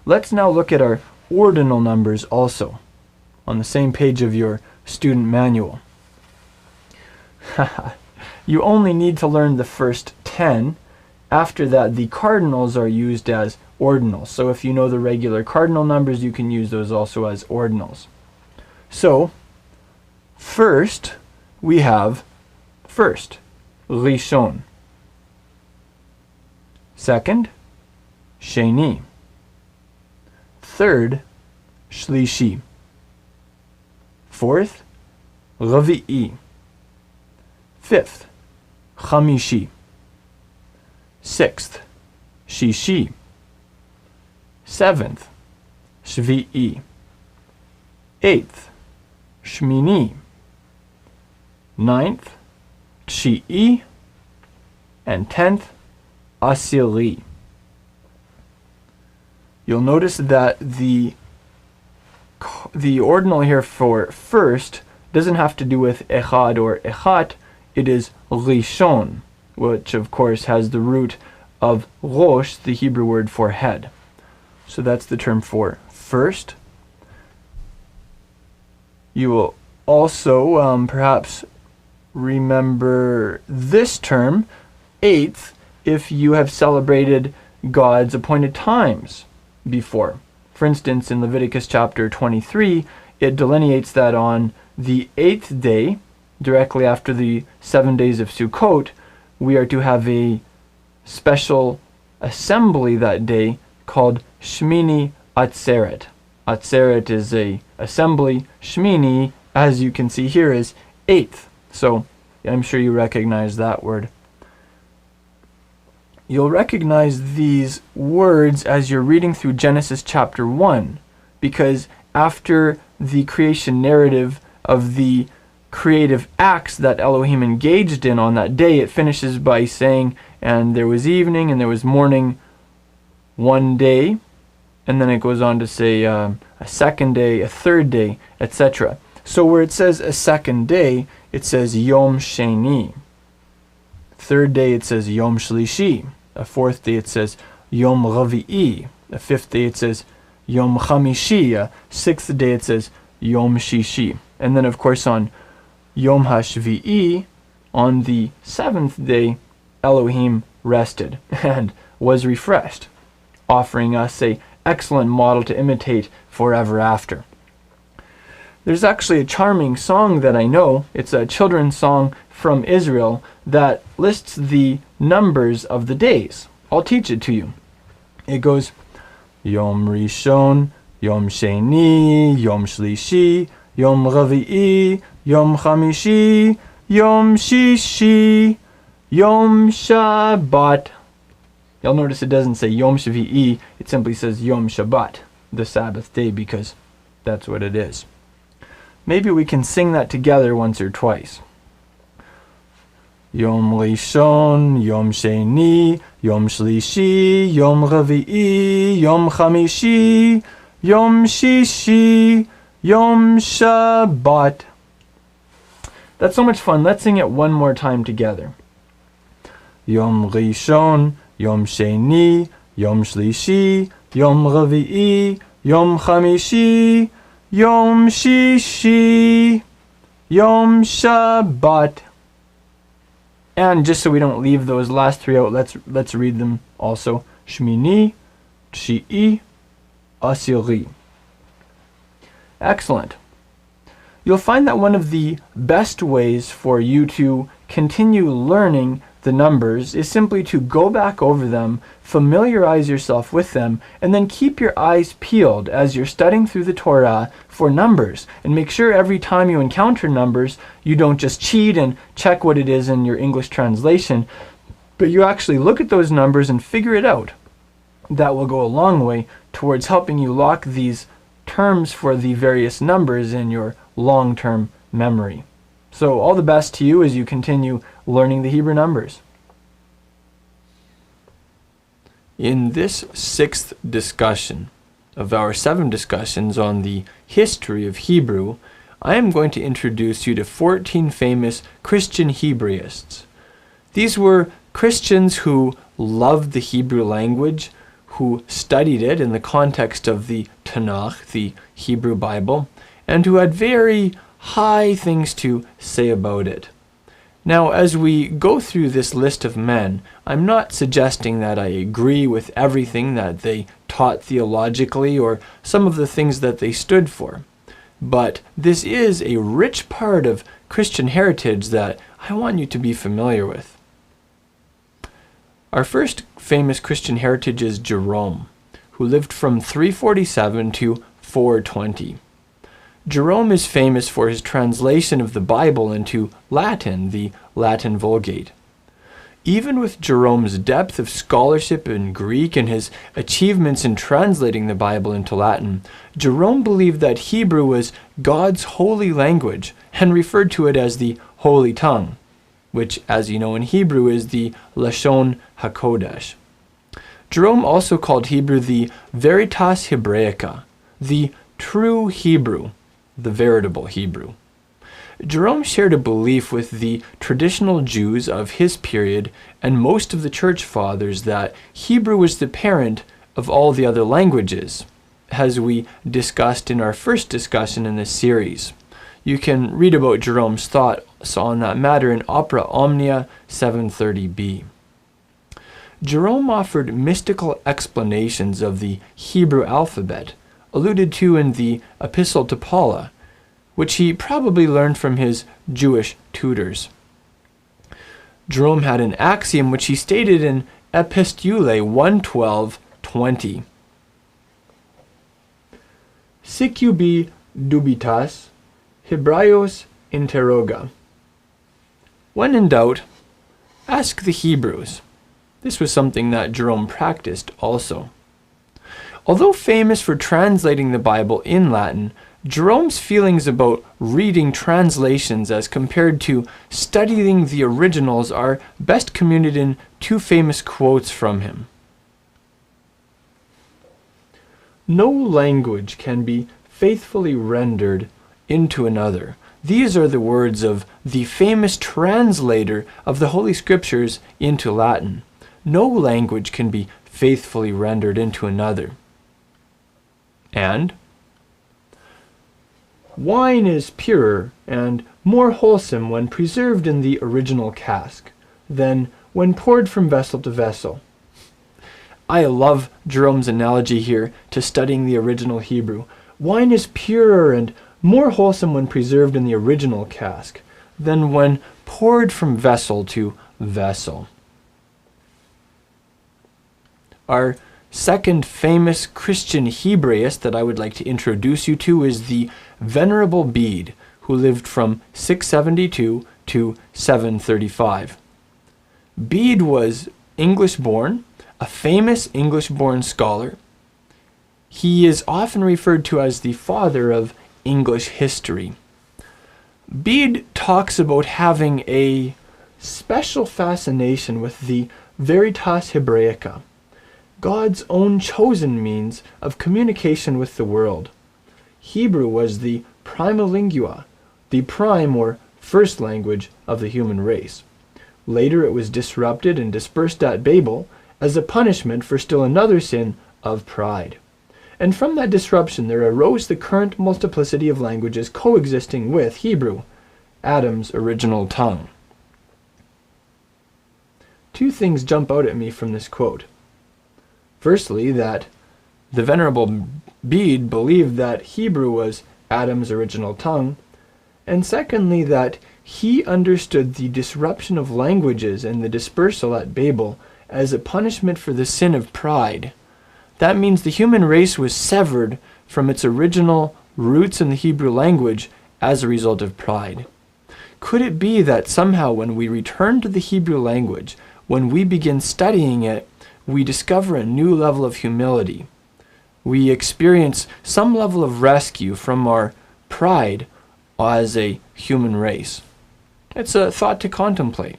Let's now look at our ordinal numbers also on the same page of your student manual. You only need to learn the first 10. After that, the cardinals are used as ordinals. So if you know the regular cardinal numbers, you can use those also as ordinals. So, first, we have first, Rishon. Second, Sheni. Third, Shlishi. Fourth, Ravi'i. Fifth, Chamishi. Sixth, Shishi. Seventh, Shvi'i. Eighth, Shmini. Ninth, Tshi'i. And 10th, Asiri. You'll notice that the ordinal here for first doesn't have to do with echad or echat. It is rishon, which of course has the root of rosh, the Hebrew word for head. So that's the term for first. You will also perhaps remember this term, eighth, if you have celebrated God's appointed times before. For instance, in Leviticus chapter 23, it delineates that on the 8th day, directly after the 7 days of Sukkot, we are to have a special assembly that day called Shmini Atzeret. Atzeret is a assembly. Shmini, as you can see here, is 8th. So I'm sure you recognize that word. You'll recognize these words as you're reading through Genesis chapter 1, because after the creation narrative of the creative acts that Elohim engaged in on that day, it finishes by saying, and there was evening and there was morning one day, and then it goes on to say a second day, a third day, etc. So where it says a second day, it says Yom Sheni. Third day it says Yom Shlishi. A fourth day it says Yom Ravi'i. A fifth day it says Yom Chamishi. A sixth day it says Yom Shishi. And then of course on Yom HaShvi'i, on the seventh day, Elohim rested and was refreshed, offering us an excellent model to imitate forever after. There's actually a charming song that I know. It's a children's song from Israel that lists the numbers of the days. I'll teach it to you. It goes, Yom Rishon, Yom Sheni, Yom Shlishi, Yom Ravi'i, Yom Chamishi, Yom Shishi, Yom Shabbat. You'll notice it doesn't say Yom Shvi'i, it simply says Yom Shabbat, the Sabbath day, because that's what it is. Maybe we can sing that together once or twice. Yom Rishon, Yom Sheni, Yom Shlishi, Yom Ravi'i, Yom Chamishi, Yom Shishi, Yom Shabbat. That's so much fun. Let's sing it one more time together. Yom Rishon, Yom Sheni, Yom Shlishi, Yom Ravi'i, Yom Chamishi, Yom Shishi, Yom Shabbat. And just so we don't leave those last three out, let's read them also. Shmini, Tshi'i, Asiri. Excellent. You'll find that one of the best ways for you to continue learning the numbers is simply to go back over them, familiarize yourself with them, and then keep your eyes peeled as you're studying through the Torah for numbers. And make sure every time you encounter numbers, you don't just cheat and check what it is in your English translation, but you actually look at those numbers and figure it out. That will go a long way towards helping you lock these terms for the various numbers in your long-term memory. So all the best to you as you continue learning the Hebrew numbers. In this 6th discussion of our 7 discussions on the history of Hebrew, I am going to introduce you to 14 famous Christian Hebraists. These were Christians who loved the Hebrew language, who studied it in the context of the Tanakh, the Hebrew Bible, and who had very high things to say about it. Now, as we go through this list of men, I'm not suggesting that I agree with everything that they taught theologically or some of the things that they stood for, but this is a rich part of Christian heritage that I want you to be familiar with. Our first famous Christian heritage is Jerome, who lived from 347 to 420. Jerome is famous for his translation of the Bible into Latin, the Latin Vulgate. Even with Jerome's depth of scholarship in Greek and his achievements in translating the Bible into Latin, Jerome believed that Hebrew was God's holy language and referred to it as the Holy Tongue, which, as you know in Hebrew, is the Lashon HaKodesh. Jerome also called Hebrew the Veritas Hebraica, the true Hebrew, the veritable Hebrew. Jerome shared a belief with the traditional Jews of his period and most of the church fathers that Hebrew was the parent of all the other languages, as we discussed in our first discussion in this series. You can read about Jerome's thoughts on that matter in Opera Omnia 730b. Jerome offered mystical explanations of the Hebrew alphabet, alluded to in the Epistle to Paula, which he probably learned from his Jewish tutors. Jerome had an axiom which he stated in Epistulae 1:12-20. Sic ubi dubitas, Hebraios interroga. When in doubt, ask the Hebrews. This was something that Jerome practiced also. Although famous for translating the Bible in Latin, Jerome's feelings about reading translations as compared to studying the originals are best communicated in 2 famous quotes from him. No language can be faithfully rendered into another. These are the words of the famous translator of the Holy Scriptures into Latin. No language can be faithfully rendered into another. And wine is purer and more wholesome when preserved in the original cask than when poured from vessel to vessel. I love Jerome's analogy here to studying the original Hebrew. Wine is purer and more wholesome when preserved in the original cask than when poured from vessel to vessel. Our second famous Christian Hebraist that I would like to introduce you to is the Venerable Bede, who lived from 672 to 735. Bede was English-born, a famous English-born scholar. He is often referred to as the father of English history. Bede talks about having a special fascination with the Veritas Hebraica, God's own chosen means of communication with the world. Hebrew was the prima lingua, the prime or first language of the human race. Later it was disrupted and dispersed at Babel as a punishment for still another sin of pride. And from that disruption there arose the current multiplicity of languages coexisting with Hebrew, Adam's original tongue. 2 things jump out at me from this quote. Firstly, that the Venerable Bede believed that Hebrew was Adam's original tongue, and secondly, that he understood the disruption of languages and the dispersal at Babel as a punishment for the sin of pride. That means the human race was severed from its original roots in the Hebrew language as a result of pride. Could it be that somehow when we return to the Hebrew language, when we begin studying it, we discover a new level of humility? We experience some level of rescue from our pride as a human race. It's a thought to contemplate.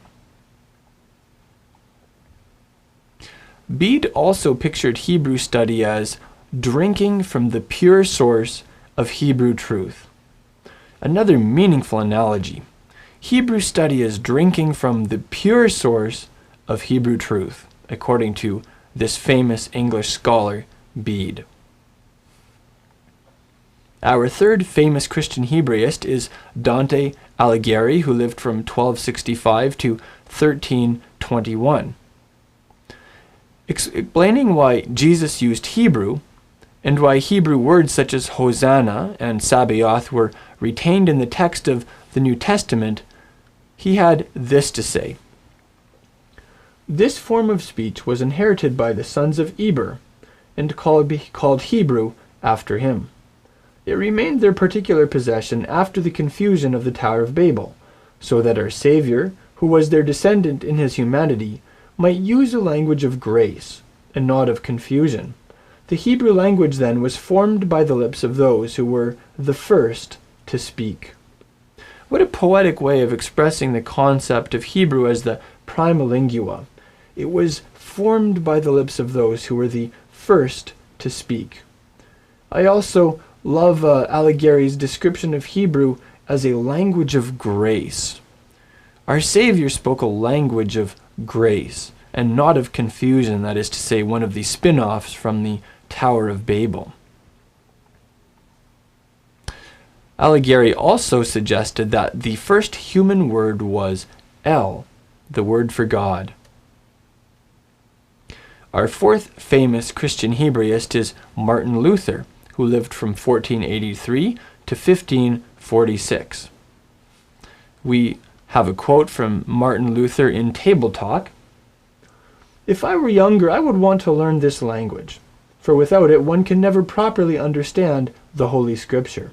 Bede also pictured Hebrew study as drinking from the pure source of Hebrew truth. Another meaningful analogy. Hebrew study is drinking from the pure source of Hebrew truth, according to this famous English scholar, Bede. Our third famous Christian Hebraist is Dante Alighieri, who lived from 1265 to 1321. Explaining why Jesus used Hebrew, and why Hebrew words such as Hosanna and Sabaoth were retained in the text of the New Testament, he had this to say. This form of speech was inherited by the sons of Eber, and called Hebrew after him. It remained their particular possession after the confusion of the Tower of Babel, so that our Savior, who was their descendant in his humanity, might use a language of grace, and not of confusion. The Hebrew language then was formed by the lips of those who were the first to speak. What a poetic way of expressing the concept of Hebrew as the prima lingua. It was formed by the lips of those who were the first to speak. I also love Alighieri's description of Hebrew as a language of grace. Our Savior spoke a language of grace, and not of confusion, that is to say, one of the spin-offs from the Tower of Babel. Alighieri also suggested that the first human word was El, the word for God. Our fourth famous Christian Hebraist is Martin Luther, who lived from 1483 to 1546. We have a quote from Martin Luther in Table Talk. "If I were younger, I would want to learn this language, for without it one can never properly understand the Holy Scripture.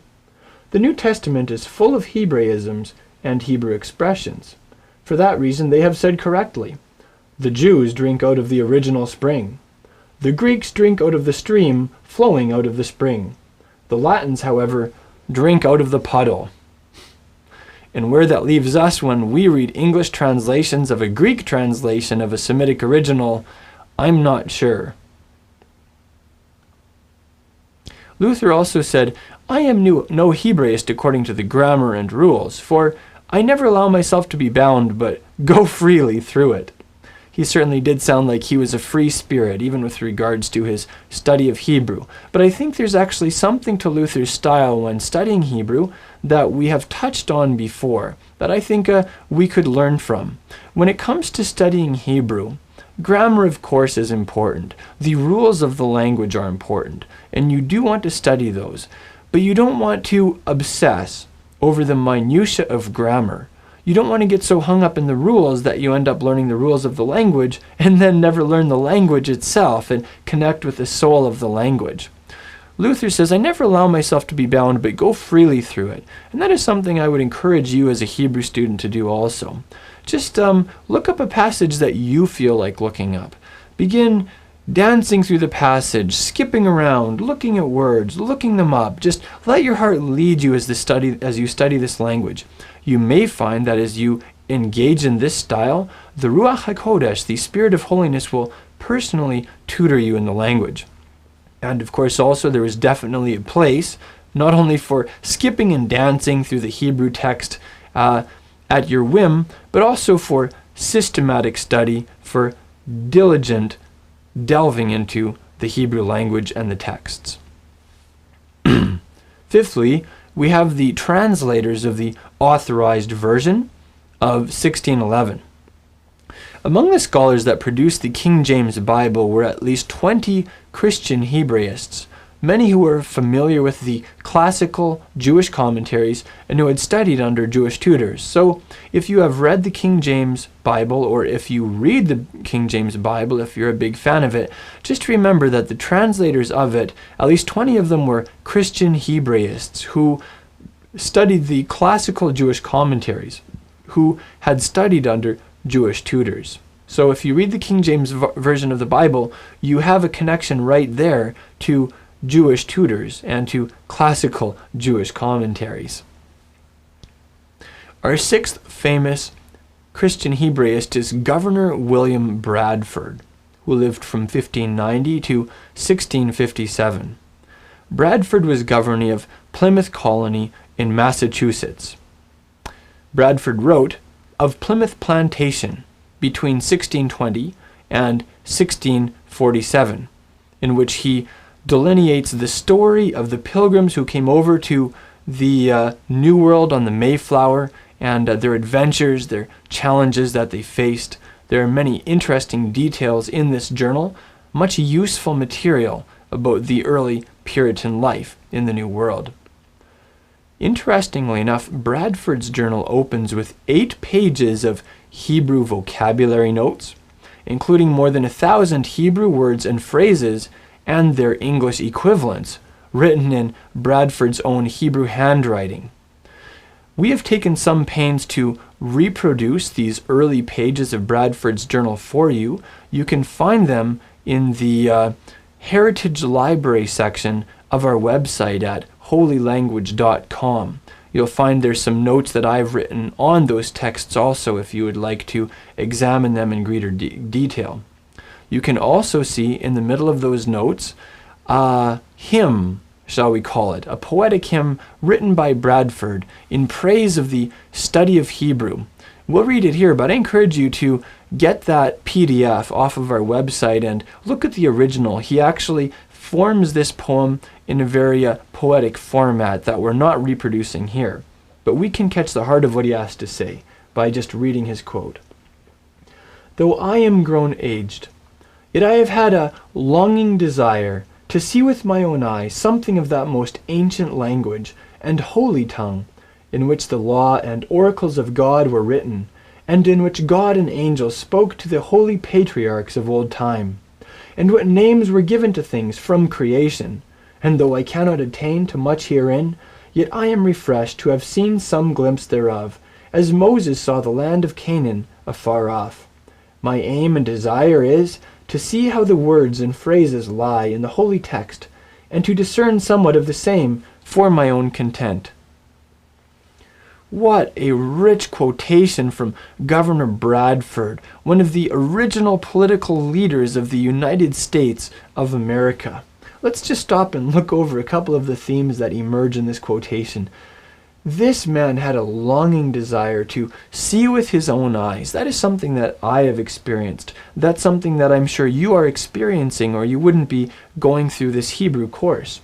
The New Testament is full of Hebraisms and Hebrew expressions. For that reason they have said correctly, the Jews drink out of the original spring. The Greeks drink out of the stream flowing out of the spring. The Latins, however, drink out of the puddle." And where that leaves us when we read English translations of a Greek translation of a Semitic original, I'm not sure. Luther also said, "I am no Hebraist according to the grammar and rules, for I never allow myself to be bound, but go freely through it." He certainly did sound like he was a free spirit, even with regards to his study of Hebrew. But I think there's actually something to Luther's style when studying Hebrew that we have touched on before, that I think we could learn from. When it comes to studying Hebrew, grammar, of course, is important. The rules of the language are important, and you do want to study those. But you don't want to obsess over the minutiae of grammar. You don't want to get so hung up in the rules that you end up learning the rules of the language and then never learn the language itself and connect with the soul of the language. Luther says, "I never allow myself to be bound, but go freely through it." And that is something I would encourage you as a Hebrew student to do also. Just look up a passage that you feel like looking up. Begin dancing through the passage, skipping around, looking at words, looking them up. Just let your heart lead you as you study this language. You may find that as you engage in this style, the Ruach HaKodesh, the Spirit of Holiness, will personally tutor you in the language. And of course also there is definitely a place, not only for skipping and dancing through the Hebrew text at your whim, but also for systematic study, for diligent delving into the Hebrew language and the texts. Fifthly, we have the translators of the Authorized Version of 1611. Among the scholars that produced the King James Bible were at least 20 Christian Hebraists, many who were familiar with the classical Jewish commentaries and who had studied under Jewish tutors. So if you have read the King James Bible, or if you read the King James Bible, if you're a big fan of it, just remember that the translators of it, at least 20 of them were Christian Hebraists who studied the classical Jewish commentaries, who had studied under Jewish tutors. So if you read the King James Version of the Bible, you have a connection right there to Jewish tutors and to classical Jewish commentaries. Our sixth famous Christian Hebraist is Governor William Bradford, who lived from 1590 to 1657. Bradford was governor of Plymouth Colony in Massachusetts. Bradford wrote of Plymouth Plantation between 1620 and 1647, in which he delineates the story of the pilgrims who came over to the New World on the Mayflower and their adventures, their challenges that they faced. There are many interesting details in this journal, much useful material about the early Puritan life in the New World. Interestingly enough, Bradford's journal opens with 8 pages of Hebrew vocabulary notes, including more than 1,000 Hebrew words and phrases and their English equivalents, written in Bradford's own Hebrew handwriting. We have taken some pains to reproduce these early pages of Bradford's journal for you. You can find them in the Heritage Library section of our website at holylanguage.com. You'll find there's some notes that I've written on those texts also if you would like to examine them in greater detail. You can also see in the middle of those notes a hymn, shall we call it, a poetic hymn written by Bradford in praise of the study of Hebrew. We'll read it here, but I encourage you to get that PDF off of our website and look at the original. He actually forms this poem in a very poetic format that we're not reproducing here. But we can catch the heart of what he has to say by just reading his quote. Though I am grown aged, yet I have had a longing desire to see with my own eyes something of that most ancient language and holy tongue, in which the law and oracles of God were written, and in which God and angels spoke to the holy patriarchs of old time, and what names were given to things from creation. And though I cannot attain to much herein, yet I am refreshed to have seen some glimpse thereof, as Moses saw the land of Canaan afar off. My aim and desire is to see how the words and phrases lie in the holy text, and to discern somewhat of the same for my own content. What a rich quotation from Governor Bradford, one of the original political leaders of the United States of America. Let's just stop and look over a couple of the themes that emerge in this quotation. This man had a longing desire to see with his own eyes. That is something that I have experienced. That's something that I'm sure you are experiencing, or you wouldn't be going through this Hebrew course.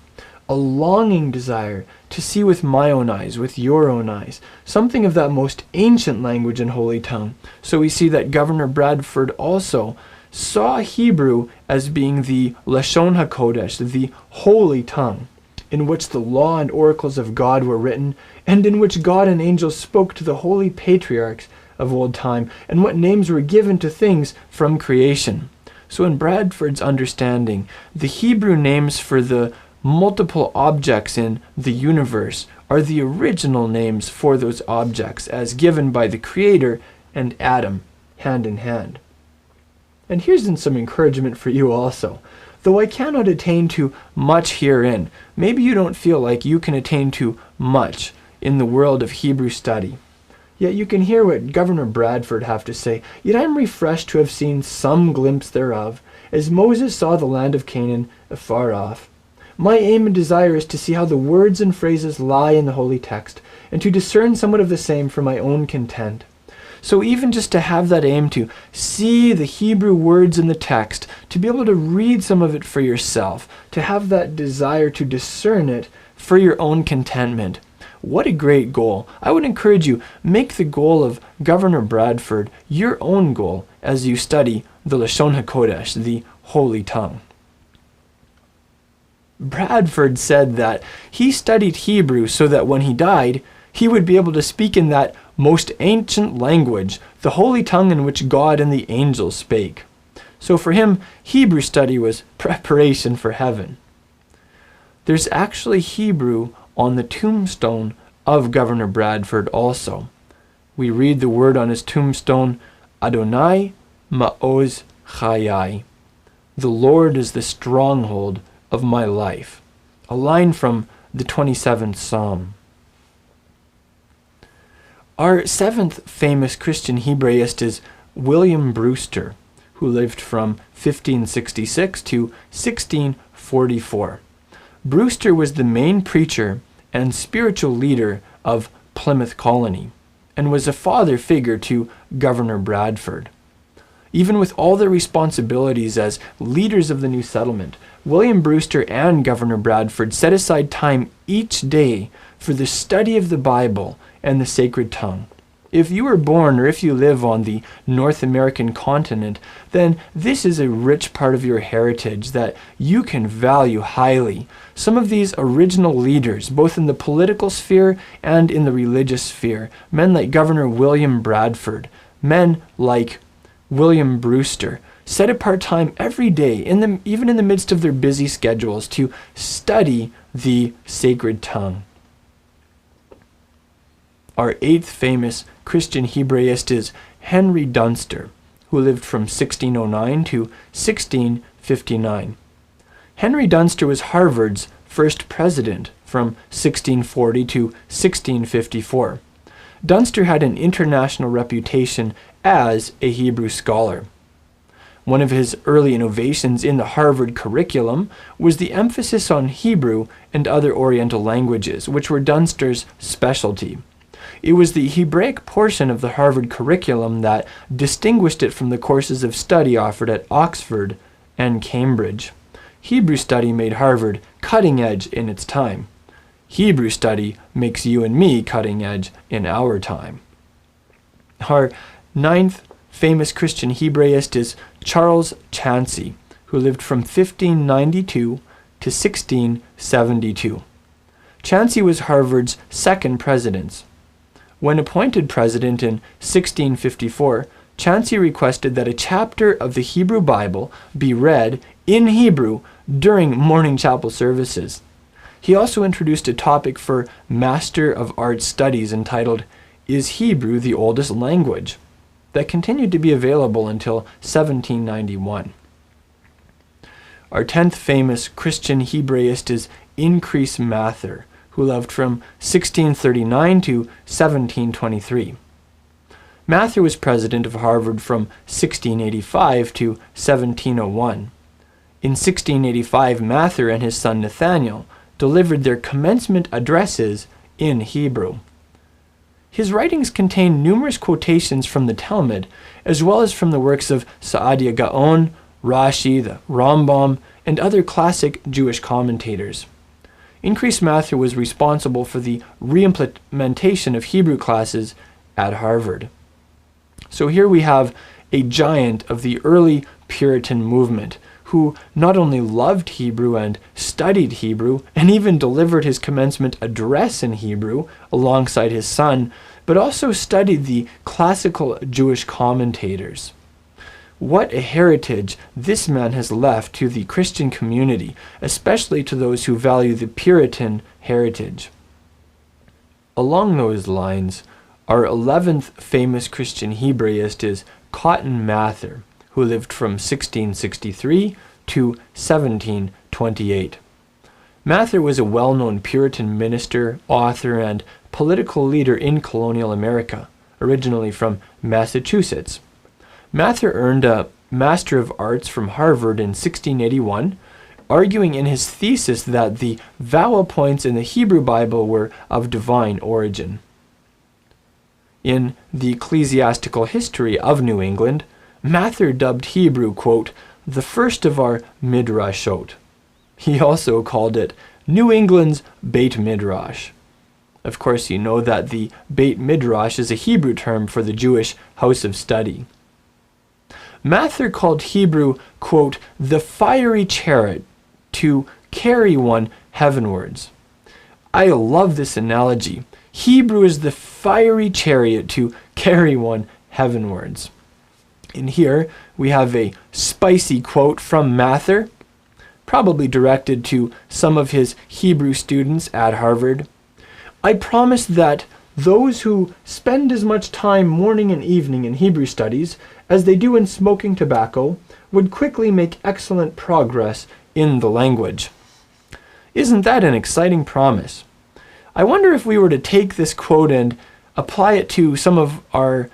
A longing desire to see with my own eyes, with your own eyes, something of that most ancient language and holy tongue. So we see that Governor Bradford also saw Hebrew as being the Lashon HaKodesh, the holy tongue, in which the law and oracles of God were written, and in which God and angels spoke to the holy patriarchs of old time, and what names were given to things from creation. So in Bradford's understanding, the Hebrew names for the multiple objects in the universe are the original names for those objects as given by the Creator and Adam, hand in hand. And here's some encouragement for you also. Though I cannot attain to much herein, maybe you don't feel like you can attain to much in the world of Hebrew study. Yet you can hear what Governor Bradford have to say. Yet I am refreshed to have seen some glimpse thereof, as Moses saw the land of Canaan afar off. My aim and desire is to see how the words and phrases lie in the holy text, and to discern somewhat of the same for my own content. So even just to have that aim to see the Hebrew words in the text, to be able to read some of it for yourself, to have that desire to discern it for your own contentment. What a great goal. I would encourage you, make the goal of Governor Bradford your own goal as you study the Lashon HaKodesh, the holy tongue. Bradford said that he studied Hebrew so that when he died, he would be able to speak in that most ancient language, the holy tongue in which God and the angels spake. So for him, Hebrew study was preparation for heaven. There's actually Hebrew on the tombstone of Governor Bradford also. We read the word on his tombstone, Adonai Ma'oz Chayai. The Lord is the stronghold of my life. A line from the 27th Psalm. Our seventh famous Christian Hebraist is William Brewster, who lived from 1566 to 1644. Brewster was the main preacher and spiritual leader of Plymouth Colony, and was a father figure to Governor Bradford. Even with all their responsibilities as leaders of the new settlement, William Brewster and Governor Bradford set aside time each day for the study of the Bible and the sacred tongue. If you were born or if you live on the North American continent, then this is a rich part of your heritage that you can value highly. Some of these original leaders, both in the political sphere and in the religious sphere, men like Governor William Bradford, men like William Brewster, set apart time every day, even in the midst of their busy schedules, to study the sacred tongue. Our eighth famous Christian Hebraist is Henry Dunster, who lived from 1609 to 1659. Henry Dunster was Harvard's first president from 1640 to 1654. Dunster had an international reputation as a Hebrew scholar. One of his early innovations in the Harvard curriculum was the emphasis on Hebrew and other Oriental languages, which were Dunster's specialty. It was the Hebraic portion of the Harvard curriculum that distinguished it from the courses of study offered at Oxford and Cambridge. Hebrew study made Harvard cutting edge in its time. Hebrew study makes you and me cutting edge in our time. Our ninth famous Christian Hebraist is Charles Chansey, who lived from 1592 to 1672. Chansey was Harvard's second president. When appointed president in 1654, Chansey requested that a chapter of the Hebrew Bible be read in Hebrew during morning chapel services. He also introduced a topic for Master of Arts Studies entitled, Is Hebrew the Oldest Language?, that continued to be available until 1791. Our 10th famous Christian Hebraist is Increase Mather, who lived from 1639 to 1723. Mather was president of Harvard from 1685 to 1701. In 1685, Mather and his son Nathaniel delivered their commencement addresses in Hebrew. His writings contain numerous quotations from the Talmud, as well as from the works of Saadia Gaon, Rashi, the Rambam, and other classic Jewish commentators. Increase Mather was responsible for the reimplementation of Hebrew classes at Harvard. So here we have a giant of the early Puritan movement who not only loved Hebrew and studied Hebrew and even delivered his commencement address in Hebrew alongside his son, but also studied the classical Jewish commentators. What a heritage this man has left to the Christian community, especially to those who value the Puritan heritage. Along those lines, our 11th famous Christian Hebraist is Cotton Mather, who lived from 1663 to 1728. Mather was a well-known Puritan minister, author, and political leader in colonial America, originally from Massachusetts. Mather earned a Master of Arts from Harvard in 1681, arguing in his thesis that the vowel points in the Hebrew Bible were of divine origin. In the Ecclesiastical History of New England, Mather dubbed Hebrew, quote, the first of our Midrashot. He also called it New England's Beit Midrash. Of course, you know that the Beit Midrash is a Hebrew term for the Jewish house of study. Mather called Hebrew, quote, the fiery chariot to carry one heavenwards. I love this analogy. Hebrew is the fiery chariot to carry one heavenwards. And here we have a spicy quote from Mather, probably directed to some of his Hebrew students at Harvard. I promise that those who spend as much time morning and evening in Hebrew studies as they do in smoking tobacco would quickly make excellent progress in the language. Isn't that an exciting promise? I wonder if we were to take this quote and apply it to some of our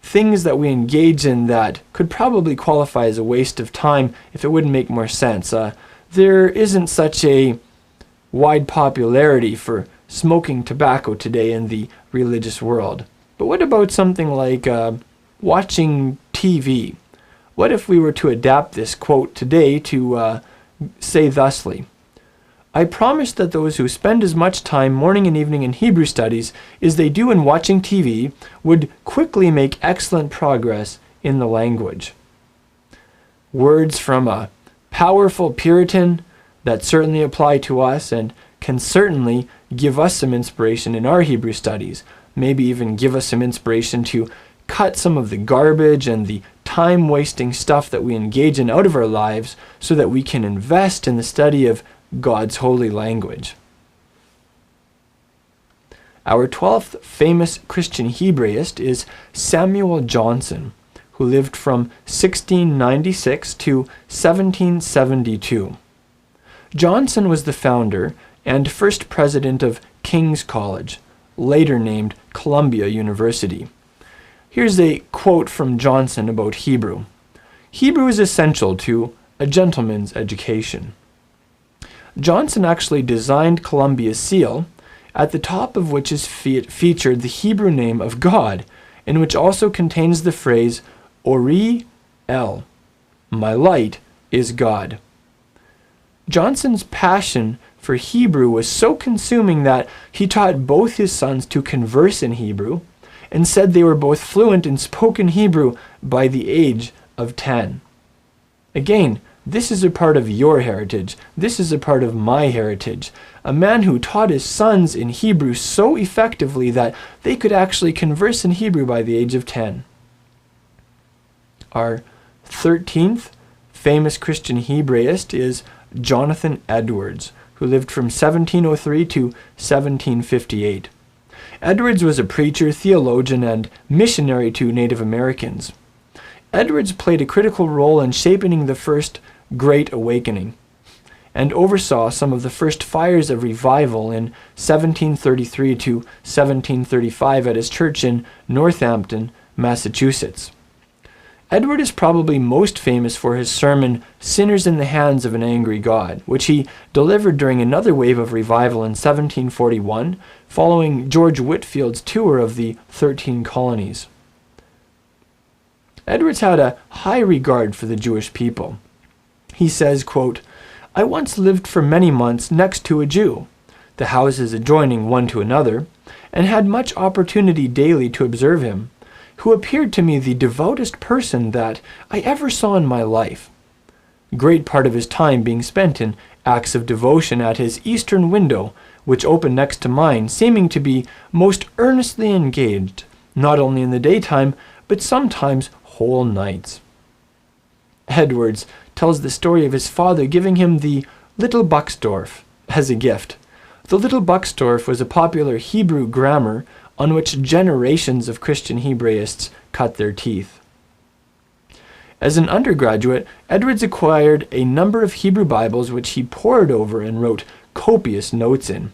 things that we engage in that could probably qualify as a waste of time if it wouldn't make more sense. There isn't such a wide popularity for smoking tobacco today in the religious world. But what about something like watching TV? What if we were to adapt this quote today to say thusly, I promise that those who spend as much time morning and evening in Hebrew studies as they do in watching TV would quickly make excellent progress in the language. Words from a powerful Puritan that certainly apply to us and can certainly give us some inspiration in our Hebrew studies, maybe even give us some inspiration to cut some of the garbage and the time-wasting stuff that we engage in out of our lives so that we can invest in the study of God's holy language. Our 12th famous Christian Hebraist is Samuel Johnson, who lived from 1696 to 1772. Johnson was the founder and first president of King's College, later named Columbia University. Here's a quote from Johnson about Hebrew. Hebrew is essential to a gentleman's education. Johnson actually designed Columbia's seal, at the top of which is featured the Hebrew name of God, and which also contains the phrase Ori El, my light is God. Johnson's passion for Hebrew was so consuming that he taught both his sons to converse in Hebrew and said they were both fluent in spoken Hebrew by the age of 10. Again, this is a part of your heritage. This is a part of my heritage. A man who taught his sons in Hebrew so effectively that they could actually converse in Hebrew by the age of 10. Our 13th famous Christian Hebraist is Jonathan Edwards, who lived from 1703 to 1758. Edwards was a preacher, theologian, and missionary to Native Americans. Edwards played a critical role in shaping the First Great Awakening and oversaw some of the first fires of revival in 1733 to 1735 at his church in Northampton, Massachusetts. Edward is probably most famous for his sermon, Sinners in the Hands of an Angry God, which he delivered during another wave of revival in 1741, following George Whitefield's tour of the 13 colonies. Edwards had a high regard for the Jewish people. He says, quote, I once lived for many months next to a Jew, the houses adjoining one to another, and had much opportunity daily to observe him, who appeared to me the devoutest person that I ever saw in my life, great part of his time being spent in acts of devotion at his eastern window, which opened next to mine, seeming to be most earnestly engaged, not only in the daytime, but sometimes whole nights. Edwards tells the story of his father giving him the Little Buxtorf as a gift. The Little Buxtorf was a popular Hebrew grammar on which generations of Christian Hebraists cut their teeth. As an undergraduate, Edwards acquired a number of Hebrew Bibles which he pored over and wrote copious notes in.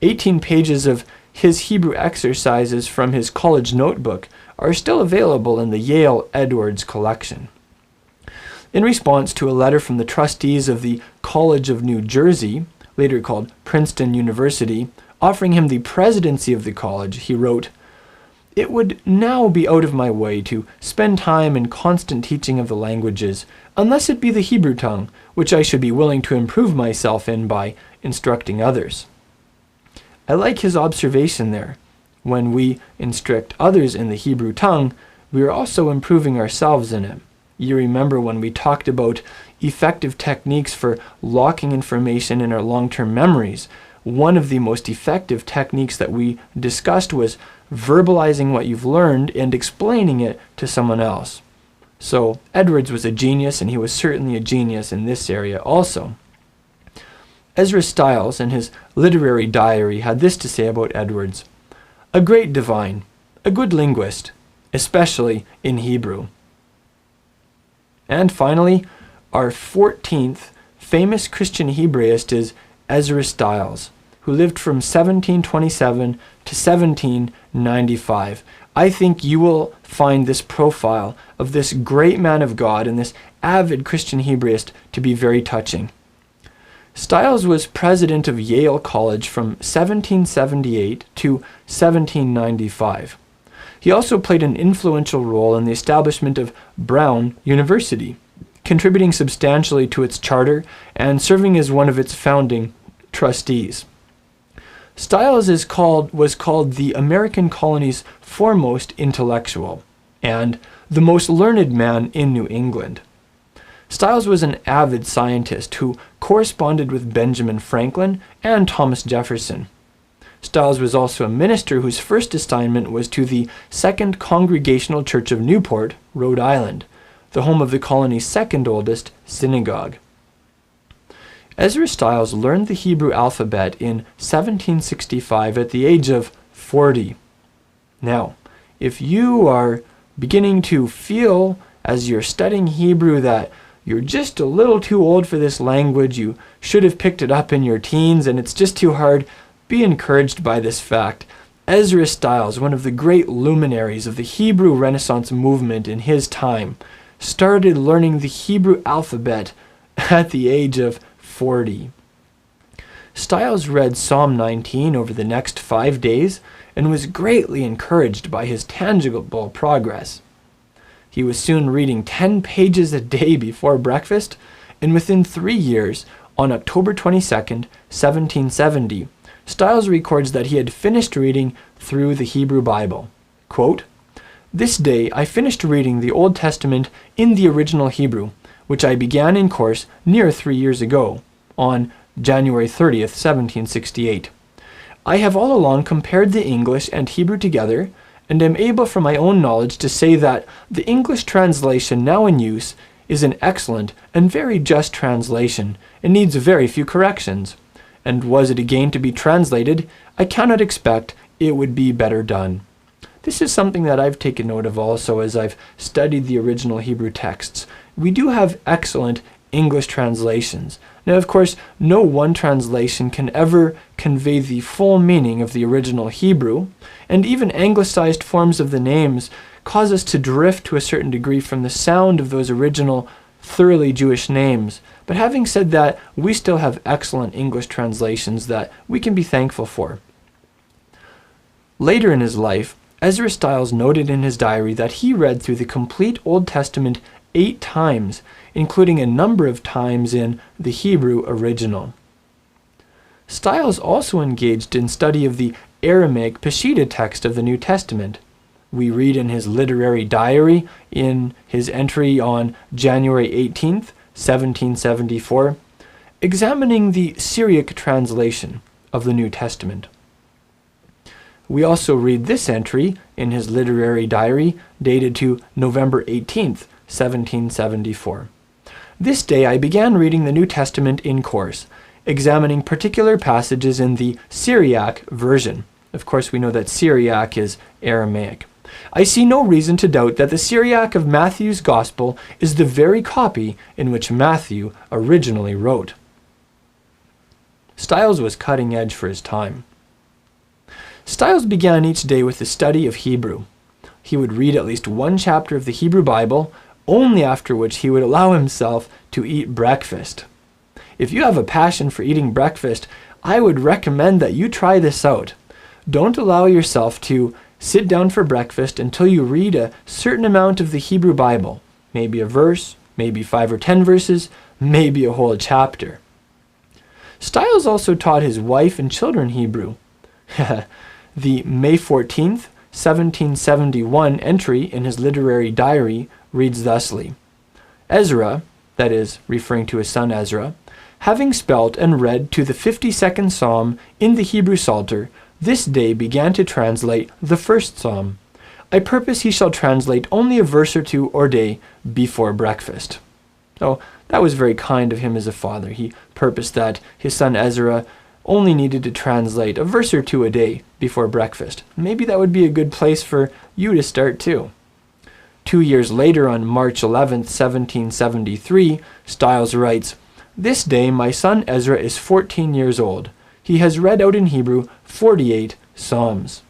18 pages of his Hebrew exercises from his college notebook are still available in the Yale Edwards collection. In response to a letter from the trustees of the College of New Jersey, later called Princeton University, offering him the presidency of the college, he wrote, It would now be out of my way to spend time in constant teaching of the languages, unless it be the Hebrew tongue, which I should be willing to improve myself in by instructing others. I like his observation there. When we instruct others in the Hebrew tongue, we are also improving ourselves in it. You remember when we talked about effective techniques for locking information in our long-term memories, one of the most effective techniques that we discussed was verbalizing what you've learned and explaining it to someone else. So Edwards was a genius, and he was certainly a genius in this area also. Ezra Stiles, in his literary diary, had this to say about Edwards: "A great divine, a good linguist, especially in Hebrew." And finally, our 14th famous Christian Hebraist is Ezra Stiles, who lived from 1727 to 1795. I think you will find this profile of this great man of God and this avid Christian Hebraist to be very touching. Stiles was president of Yale College from 1778 to 1795. He also played an influential role in the establishment of Brown University, contributing substantially to its charter and serving as one of its founding trustees. Stiles was called the American colony's foremost intellectual and the most learned man in New England. Stiles was an avid scientist who corresponded with Benjamin Franklin and Thomas Jefferson. Stiles was also a minister whose first assignment was to the Second Congregational Church of Newport, Rhode Island, the home of the colony's second oldest synagogue. Ezra Stiles learned the Hebrew alphabet in 1765 at the age of 40. Now, if you are beginning to feel as you're studying Hebrew that you're just a little too old for this language, you should have picked it up in your teens and it's just too hard, be encouraged by this fact. Ezra Stiles, one of the great luminaries of the Hebrew Renaissance movement in his time, started learning the Hebrew alphabet at the age of 40. Stiles read Psalm 19 over the next 5 days and was greatly encouraged by his tangible progress. He was soon reading 10 pages a day before breakfast, and within 3 years, on October 22nd, 1770, Stiles records that he had finished reading through the Hebrew Bible. Quote, "This day I finished reading the Old Testament in the original Hebrew, which I began in course near 3 years ago, on January 30th, 1768. I have all along compared the English and Hebrew together, and am able from my own knowledge to say that the English translation now in use is an excellent and very just translation, and needs very few corrections. And was it again to be translated, I cannot expect it would be better done." This is something that I've taken note of also as I've studied the original Hebrew texts. We do have excellent English translations. Now, of course, no one translation can ever convey the full meaning of the original Hebrew, and even anglicized forms of the names cause us to drift to a certain degree from the sound of those original, thoroughly Jewish names. But having said that, we still have excellent English translations that we can be thankful for. Later in his life, Ezra Stiles noted in his diary that he read through the complete Old Testament 8 times, including a number of times in the Hebrew original. Stiles also engaged in study of the Aramaic Peshitta text of the New Testament. We read in his literary diary, in his entry on January 18th, 1774, examining the Syriac translation of the New Testament. We also read this entry in his literary diary, dated to November 18th, 1774. "This day I began reading the New Testament in course, examining particular passages in the Syriac version." Of course, we know that Syriac is Aramaic. "I see no reason to doubt that the Syriac of Matthew's Gospel is the very copy in which Matthew originally wrote." Stiles was cutting edge for his time. Stiles began each day with the study of Hebrew. He would read at least one chapter of the Hebrew Bible, only after which he would allow himself to eat breakfast. If you have a passion for eating breakfast, I would recommend that you try this out. Don't allow yourself to sit down for breakfast until you read a certain amount of the Hebrew Bible, maybe a verse, maybe 5 or 10 verses, maybe a whole chapter. Stiles also taught his wife and children Hebrew. The May 14th, 1771 entry in his literary diary reads thusly: "Ezra," that is, referring to his son Ezra, having spelt and read to the 52nd Psalm in the Hebrew Psalter, this day began to translate the first Psalm. I purpose he shall translate only a verse or two or day before breakfast. So that was very kind of him as a father. He purposed that his son Ezra only needed to translate a verse or two a day before breakfast. Maybe that would be a good place for you to start too. 2 years later, on March 11th, 1773, Stiles writes, "This day my son Ezra is 14 years old. He has read out in Hebrew 48 Psalms."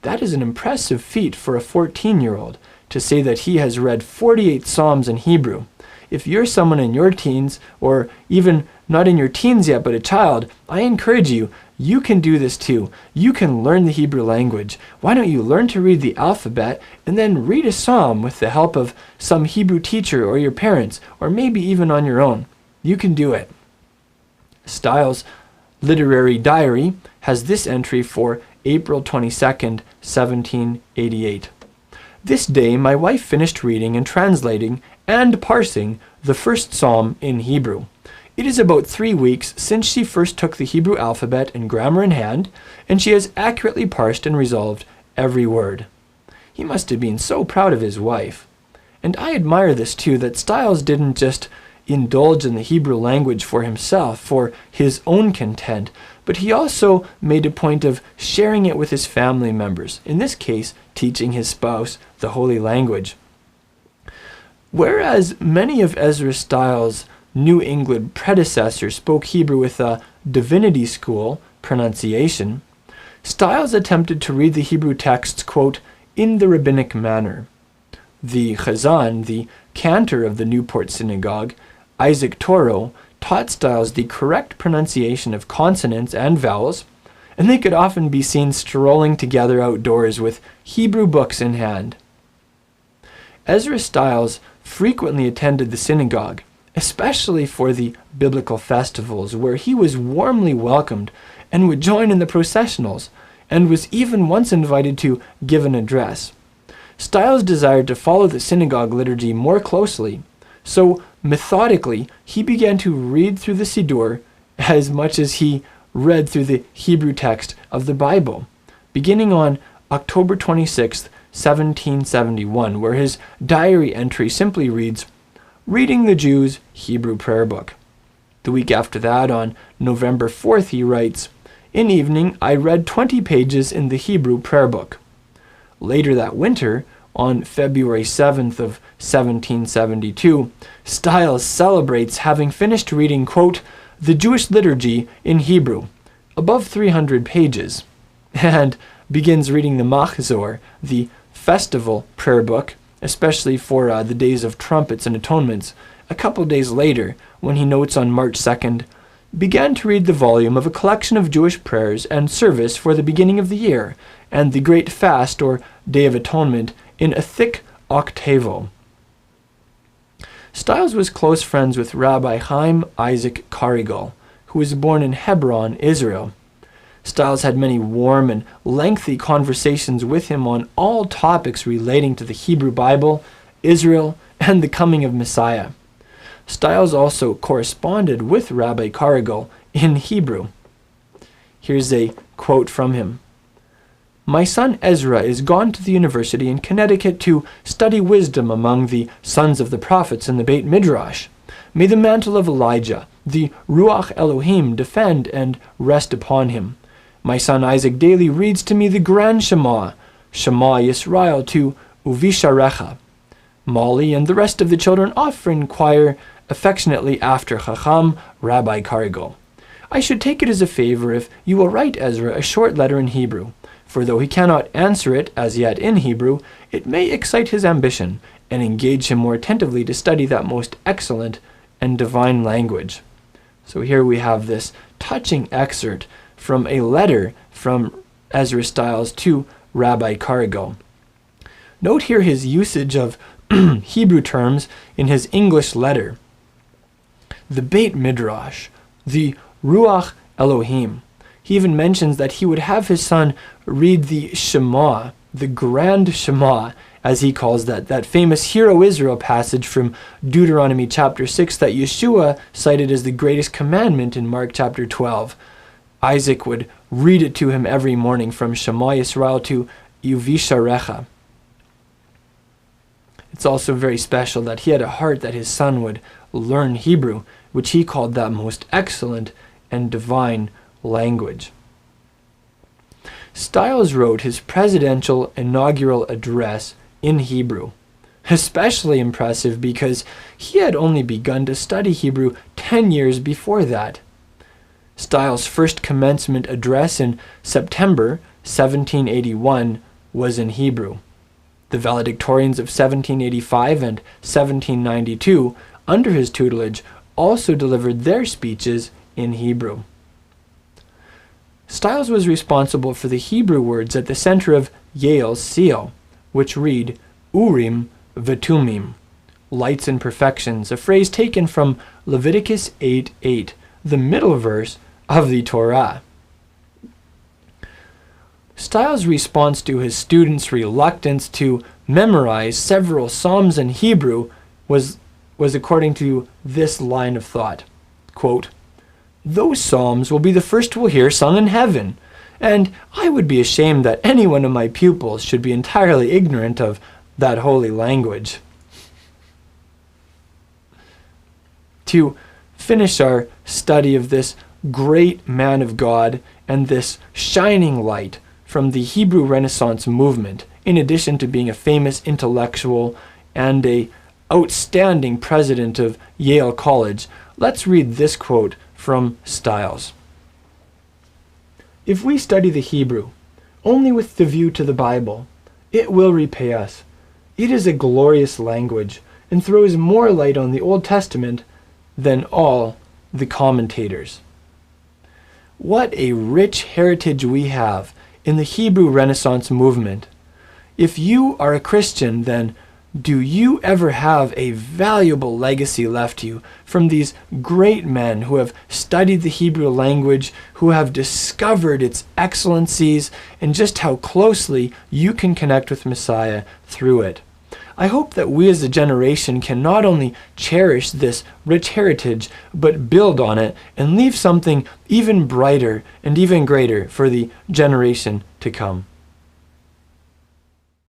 That is an impressive feat for a 14-year-old, to say that he has read 48 Psalms in Hebrew. If you're someone in your teens, or even not in your teens yet, but a child, I encourage you, you can do this too. You can learn the Hebrew language. Why don't you learn to read the alphabet and then read a psalm with the help of some Hebrew teacher or your parents, or maybe even on your own? You can do it. Stiles' literary diary has this entry for April 22nd, 1788. "This day my wife finished reading and translating and parsing the first psalm in Hebrew. It is about 3 weeks since she first took the Hebrew alphabet and grammar in hand, and she has accurately parsed and resolved every word." He must have been so proud of his wife. And I admire this too, that Stiles didn't just indulge in the Hebrew language for himself, for his own content, but he also made a point of sharing it with his family members, in this case, teaching his spouse the holy language. Whereas many of Ezra Stiles' New England predecessors spoke Hebrew with a divinity school pronunciation, Stiles attempted to read the Hebrew texts, quote, in the rabbinic manner. The Chazan, the cantor of the Newport Synagogue, Isaac Toro, taught Stiles the correct pronunciation of consonants and vowels, and they could often be seen strolling together outdoors with Hebrew books in hand. Ezra Stiles frequently attended the synagogue, especially for the biblical festivals, where he was warmly welcomed and would join in the processionals, and was even once invited to give an address. Stiles desired to follow the synagogue liturgy more closely, so methodically he began to read through the Siddur as much as he read through the Hebrew text of the Bible, beginning on October 26, 1771, where his diary entry simply reads, "Reading the Jews' Hebrew prayer book." The week after that, on November 4th, he writes, "In evening I read 20 pages in the Hebrew prayer book." Later that winter, on February 7th of 1772, Stiles celebrates having finished reading, quote, the Jewish liturgy in Hebrew, above 300 pages, and begins reading the Machzor, the festival prayer book, especially for the days of trumpets and atonements, a couple days later, when he notes on March 2nd, began to read the volume of a collection of Jewish prayers and service for the beginning of the year, and the great fast or Day of Atonement in a thick octavo. Stiles was close friends with Rabbi Chaim Isaac Karigal, who was born in Hebron, Israel. Stiles had many warm and lengthy conversations with him on all topics relating to the Hebrew Bible, Israel, and the coming of Messiah. Stiles also corresponded with Rabbi Karigal in Hebrew. Here's a quote from him. "My son Ezra is gone to the university in Connecticut to study wisdom among the sons of the prophets in the Beit Midrash. May the mantle of Elijah, the Ruach Elohim, defend and rest upon him. My son Isaac daily reads to me the Grand Shema, Shema Yisrael to Uvisharecha. Molly and the rest of the children often inquire affectionately after Chacham Rabbi Karigal. I should take it as a favor if you will write Ezra a short letter in Hebrew, for though he cannot answer it as yet in Hebrew, it may excite his ambition and engage him more attentively to study that most excellent and divine language." So here we have this touching excerpt from a letter from Ezra Stiles to Rabbi Karigal. Note here his usage of Hebrew terms in his English letter. The Beit Midrash, the Ruach Elohim. He even mentions that he would have his son read the Shema, the Grand Shema, as he calls that famous Hear, O Israel passage from Deuteronomy chapter 6 that Yeshua cited as the greatest commandment in Mark chapter 12. Isaac would read it to him every morning from Shema Yisrael to Uvisharecha. It's also very special that he had a heart that his son would learn Hebrew, which he called that most excellent and divine language. Stiles wrote his presidential inaugural address in Hebrew, especially impressive because he had only begun to study Hebrew 10 years before that. Stiles' first commencement address in September 1781 was in Hebrew. The valedictorians of 1785 and 1792, under his tutelage, also delivered their speeches in Hebrew. Stiles was responsible for the Hebrew words at the center of Yale's seal, which read Urim V'Tumim, lights and perfections, a phrase taken from Leviticus 8:8, the middle verse of the Torah. Stiles' response to his students' reluctance to memorize several psalms in Hebrew was according to this line of thought, quote, "Those psalms will be the first we'll hear sung in heaven, and I would be ashamed that any one of my pupils should be entirely ignorant of that holy language." To finish our study of this great man of God and this shining light from the Hebrew Renaissance movement, in addition to being a famous intellectual and an outstanding president of Yale College, let's read this quote from Stiles. "If we study the Hebrew only with the view to the Bible, it will repay us. It is a glorious language and throws more light on the Old Testament than all the commentators." What a rich heritage we have in the Hebrew Renaissance movement. If you are a Christian, then do you ever have a valuable legacy left you from these great men who have studied the Hebrew language, who have discovered its excellencies, and just how closely you can connect with Messiah through it? I hope that we as a generation can not only cherish this rich heritage, but build on it and leave something even brighter and even greater for the generation to come.